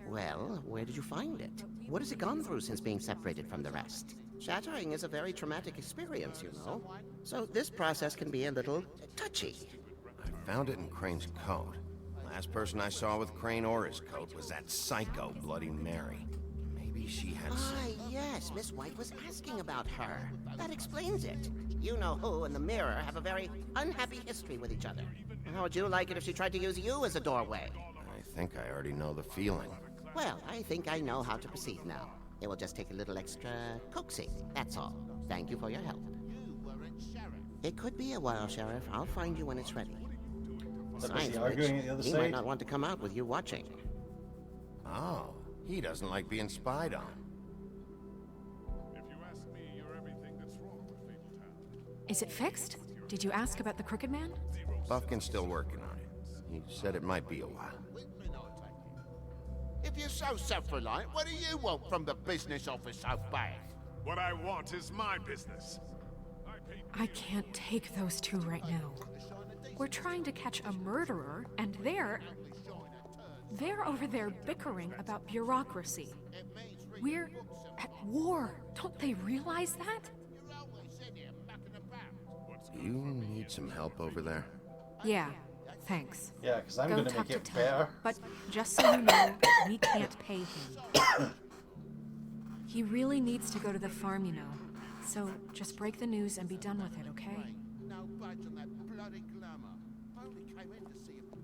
Well, where did you find it? What has it gone through since being separated from the rest? Shattering is a very traumatic experience, you know. So this process can be a little touchy. I found it in Crane's coat. Last person I saw with Crane or his coat was that psycho Bloody Mary. Maybe she had Ah, yes, Miss White was asking about her. That explains it. You know who and the Mirror have a very unhappy history with each other. How would you like it if she tried to use you as a doorway? I think I already know the feeling. Well, I think I know how to proceed now. It will just take a little extra coaxing, that's all. Thank you for your help. It could be a while, Sheriff. I'll find you when it's ready. Besides arguing which, at the other he side? might not want to come out with you watching. Oh, he doesn't like being spied on. Is it fixed? Did you ask about the Crooked Man? Buffkin's still working on it. He said it might be a while. If you're so self-reliant, what do you want from the business office of Bath? What I want is my business. I can't take those two right now. We're trying to catch a murderer, and they're over there bickering about bureaucracy. We're at war. Don't they realize that? Do you need some help over there? Yeah, thanks. Yeah, because I'm Go gonna talk make to it Tell. better. But just so you know, we can't pay him. He really needs to go to the farm, you know. So just break the news and be done with it, okay? No budge on that bloody glamour. Only came in to see him.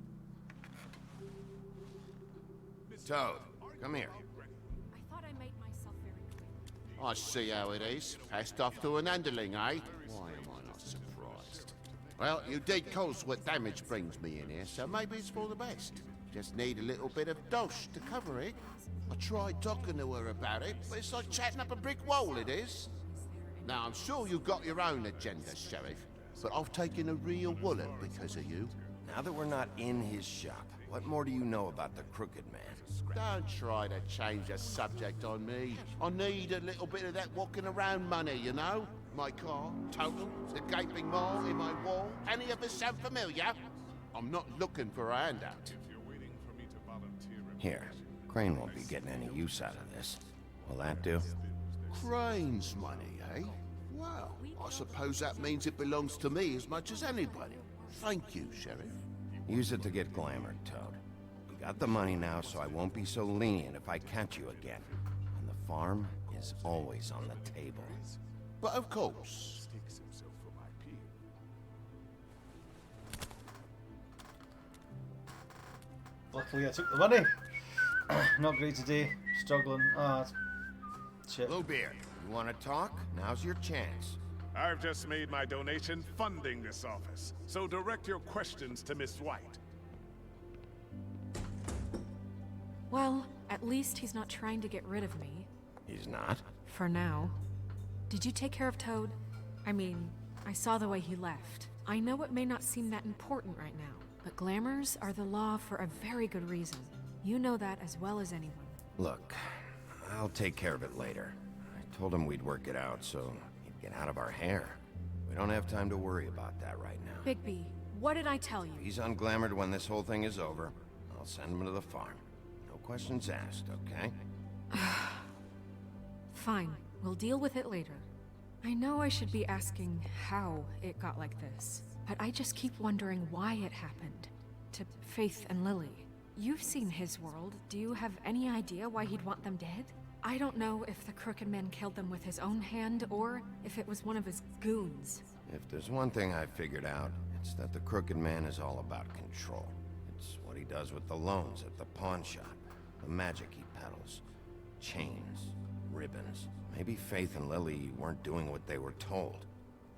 Toad, come here. I thought I made myself very clear. I see how it is. Passed off to an underling, eh? Why am I not surprised? Well, you did cause what damage brings me in here, so maybe it's for the best. Just need a little bit of dosh to cover it. I tried talking to her about it, but it's like chatting up a brick wall, it is. Now, I'm sure you've got your own agenda, Sheriff, but I've taken a real wallet because of you. Now that we're not in his shop, what more do you know about the Crooked Man? Don't try to change the subject on me. I need a little bit of that walking around money, you know? My car, total, the gaping maw in my wall. Any of this sound familiar? I'm not looking for a handout. Here, Crane won't be getting any use out of this. Will that do? Crane's money, eh? Well, I suppose that means it belongs to me as much as anybody. Thank you, Sheriff. Use it to get glamored, Toad. You got the money now, so I won't be so lenient if I catch you again. And the farm is always on the table. But of course. Luckily I took the money. Not great today. Struggling. Ah, shit. Bluebeard, you want to talk? Now's your chance. I've just made my donation funding this office, so direct your questions to Miss White. Well, at least he's not trying to get rid of me. He's not? For now. Did you take care of Toad? I mean, I saw the way he left. I know it may not seem that important right now, but glamours are the law for a very good reason. You know that as well as anyone. Look, I'll take care of it later. I told him we'd work it out, so he'd get out of our hair. We don't have time to worry about that right now. Bigby, what did I tell you? He's unglamored when this whole thing is over. I'll send him to the farm. No questions asked, okay? Fine, we'll deal with it later. I know I should be asking how it got like this, but I just keep wondering why it happened. To Faith and Lily. You've seen his world. Do you have any idea why he'd want them dead? I don't know if the Crooked Man killed them with his own hand, or if it was one of his goons. If there's one thing I've figured out, it's that the Crooked Man is all about control. It's what he does with the loans at the pawn shop, the magic he peddles, chains, ribbons. Maybe Faith and Lily weren't doing what they were told.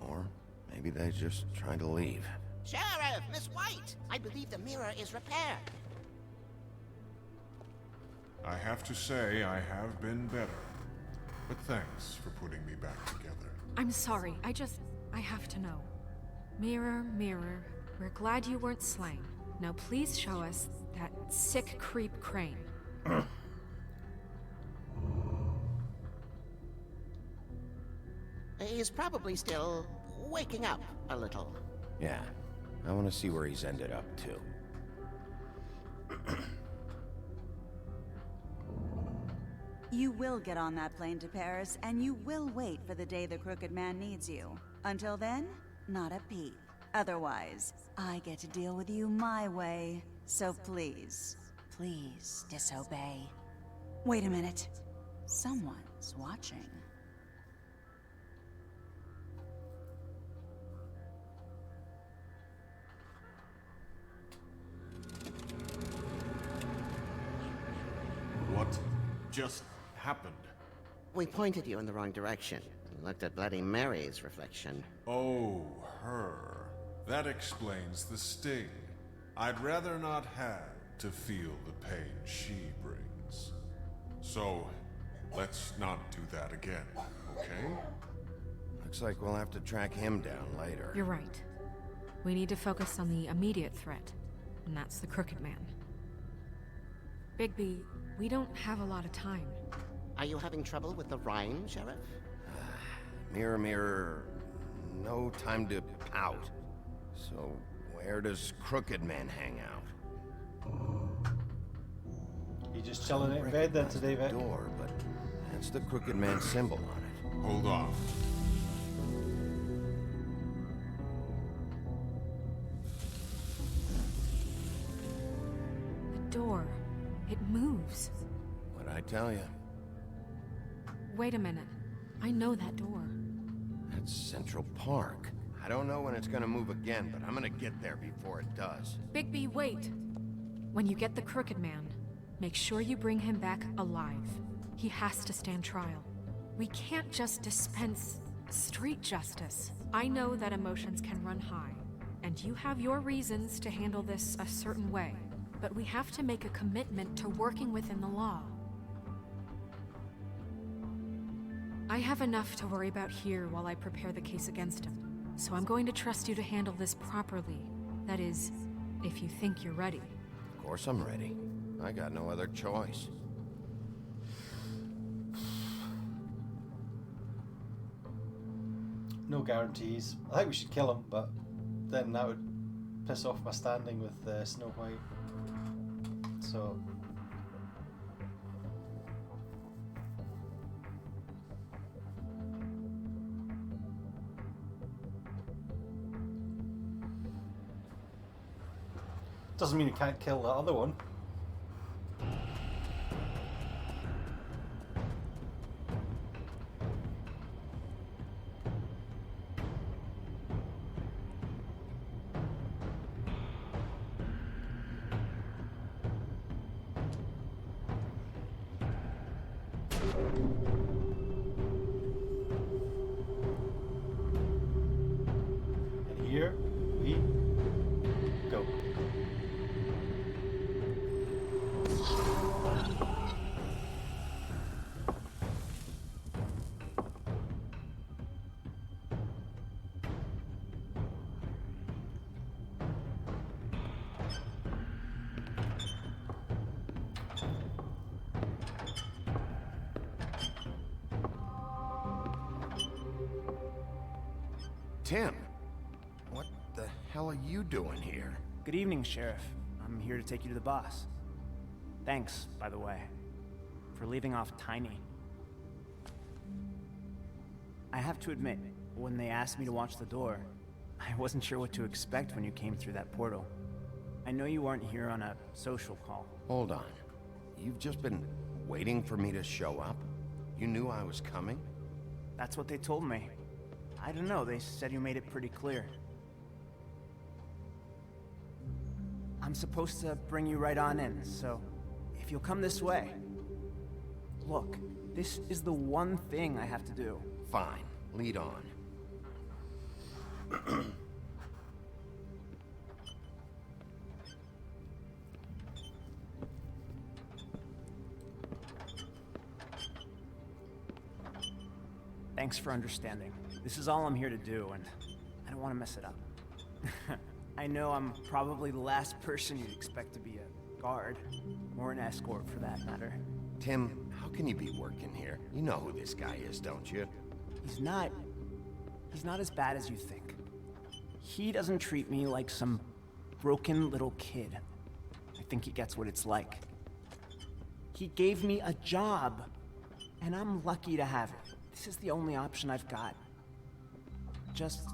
Or maybe they're just trying to leave. Sheriff, Miss White! I believe the mirror is repaired. I have to say I have been better. But thanks for putting me back together. I'm sorry, I have to know. Mirror, mirror, we're glad you weren't slain. Now please show us that sick creep Crane. He's probably still waking up a little. Yeah, I want to see where he's ended up, too. You will get on that plane to Paris, and you will wait for the day the Crooked Man needs you. Until then, not a peep. Otherwise, I get to deal with you my way. So please, please disobey. Wait a minute. Someone's watching. What just happened? We pointed you in the wrong direction and looked at Bloody Mary's reflection. Oh, her. That explains the sting. I'd rather not have to feel the pain she brings. So, let's not do that again, okay? Looks like we'll have to track him down later. You're right. We need to focus on the immediate threat, and that's the Crooked Man. Bigby, we don't have a lot of time. Are you having trouble with the rhyme, Sheriff? Mirror, mirror, no time to pout. So, where does Crooked Man hang out? You just chilling in bed then today, Vic? Door, but that's the Crooked Man symbol on it. Hold on. The door. It moves. What'd I tell you? Wait a minute. I know that door. That's Central Park. I don't know when it's gonna move again, but I'm gonna get there before it does. Bigby, wait! When you get the Crooked Man, make sure you bring him back alive. He has to stand trial. We can't just dispense street justice. I know that emotions can run high, and you have your reasons to handle this a certain way, but we have to make a commitment to working within the law. I have enough to worry about here while I prepare the case against him. So I'm going to trust you to handle this properly. That is, if you think you're ready. Of course I'm ready. I got no other choice. No guarantees. I think we should kill him, but then that would piss off my standing with Snow White. So... doesn't mean you can't kill the other one. And here we go. Tim, what the hell are you doing here? Good evening, Sheriff. I'm here to take you to the boss. Thanks, by the way, for leaving off Tiny. I have to admit, when they asked me to watch the door, I wasn't sure what to expect when you came through that portal. I know you weren't here on a social call. Hold on. You've just been waiting for me to show up? You knew I was coming? That's what they told me. I don't know, they said you made it pretty clear. I'm supposed to bring you right on in, so if you'll come this way. Look, this is the one thing I have to do. Fine, lead on. Thanks for understanding. This is all I'm here to do, and I don't want to mess it up. I know I'm probably the last person you'd expect to be a guard, or an escort for that matter. Tim, how can you be working here? You know who this guy is, don't you? He's not as bad as you think. He doesn't treat me like some broken little kid. I think he gets what it's like. He gave me a job. And I'm lucky to have it. This is the only option I've got. Just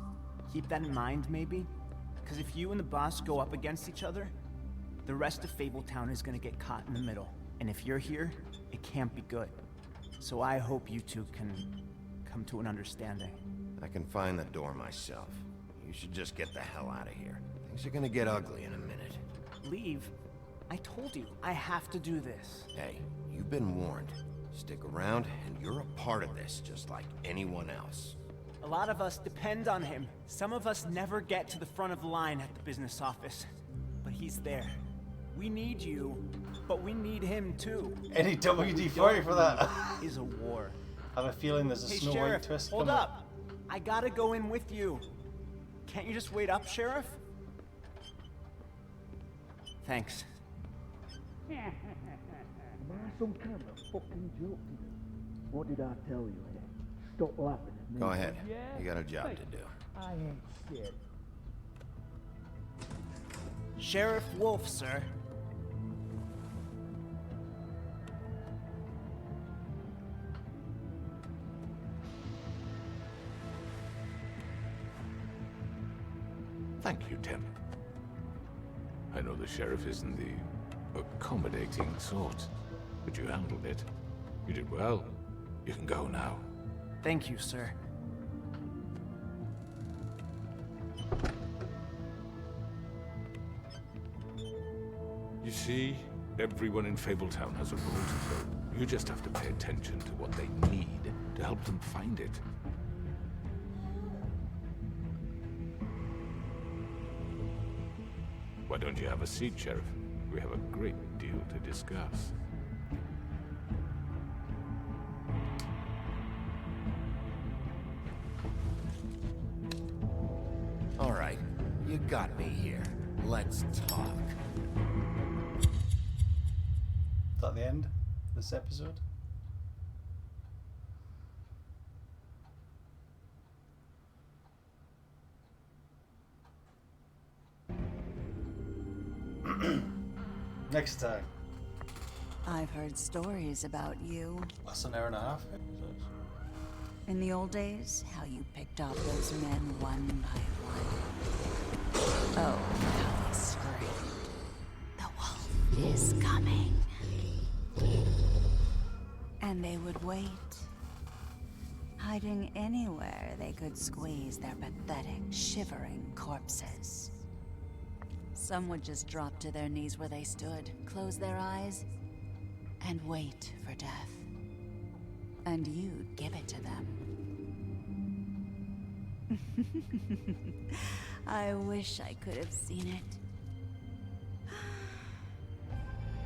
keep that in mind, maybe? Because if you and the boss go up against each other, the rest of Fabletown is gonna get caught in the middle. And if you're here, it can't be good. So I hope you two can come to an understanding. I can find the door myself. You should just get the hell out of here. Things are gonna get ugly in a minute. Leave? I told you, I have to do this. Hey, you've been warned. Stick around, and you're a part of this, just like anyone else. A lot of us depend on him. Some of us never get to the front of the line at the business office. But he's there. We need you, but we need him too. Any WD-40 for that? Is a war. I have a feeling there's a Hey, Snow Sheriff, White twist hold coming. up. I gotta go in with you. Can't you just wait up, Sheriff? Thanks. Am I some kind of fucking joke? What did I tell you, eh? Stop laughing at me. Go ahead. Yeah? You got a job to do. I ain't scared. Sheriff Wolf, sir. Thank you, Tim. I know the sheriff isn't the accommodating sort, but you handled it. You did well. You can go now. Thank you, sir. You see, everyone in Fabletown has a role to fill. You just have to pay attention to what they need to help them find it. Why don't you have a seat, Sheriff? We have a great deal to discuss. All right, you got me here. Let's talk. Is that the end of this episode? Next time. I've heard stories about you. Less than an hour and a half. In the old days, how you picked off those men one by one. Oh, how they screamed. The wolf is coming. And they would wait, hiding anywhere they could squeeze their pathetic, shivering corpses. Some would just drop to their knees where they stood, close their eyes, and wait for death. And you'd give it to them. I wish I could have seen it.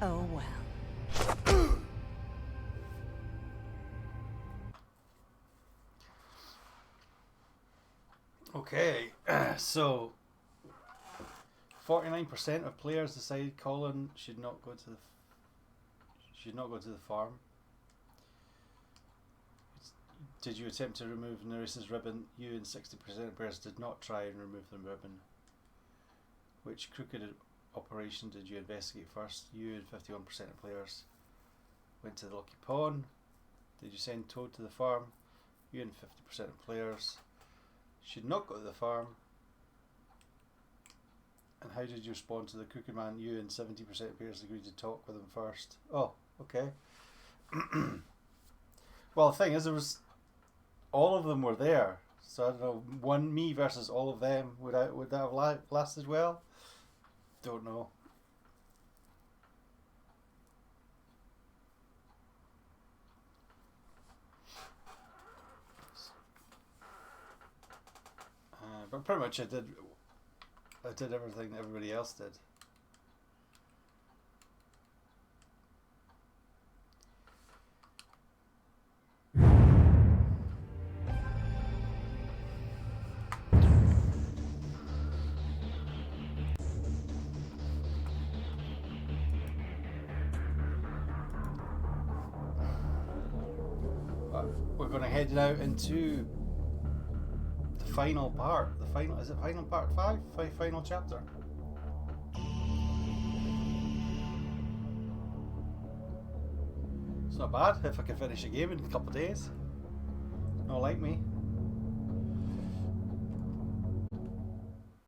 Oh well. Okay, so 49% of players decided Colin should not go to the farm. Did you attempt to remove Neris's ribbon? You and 60% of players did not try and remove the ribbon. Which crooked operation did you investigate first? You and 51% of players went to the Lucky Pawn. Did you send Toad to the farm? You and 50% of players should not go to the farm. And how did you respond to the Crooked Man? You and 70% of players agreed to talk with him first. Oh, okay. Well, the thing is, there was all of them were there, so I don't know. Me versus all of them, would that have lasted well? Don't know. But pretty much I did everything that everybody else did. We're going to head now into the final part. Is it final part 5? Final chapter. It's not bad if I can finish a game in a couple of days. Not like me.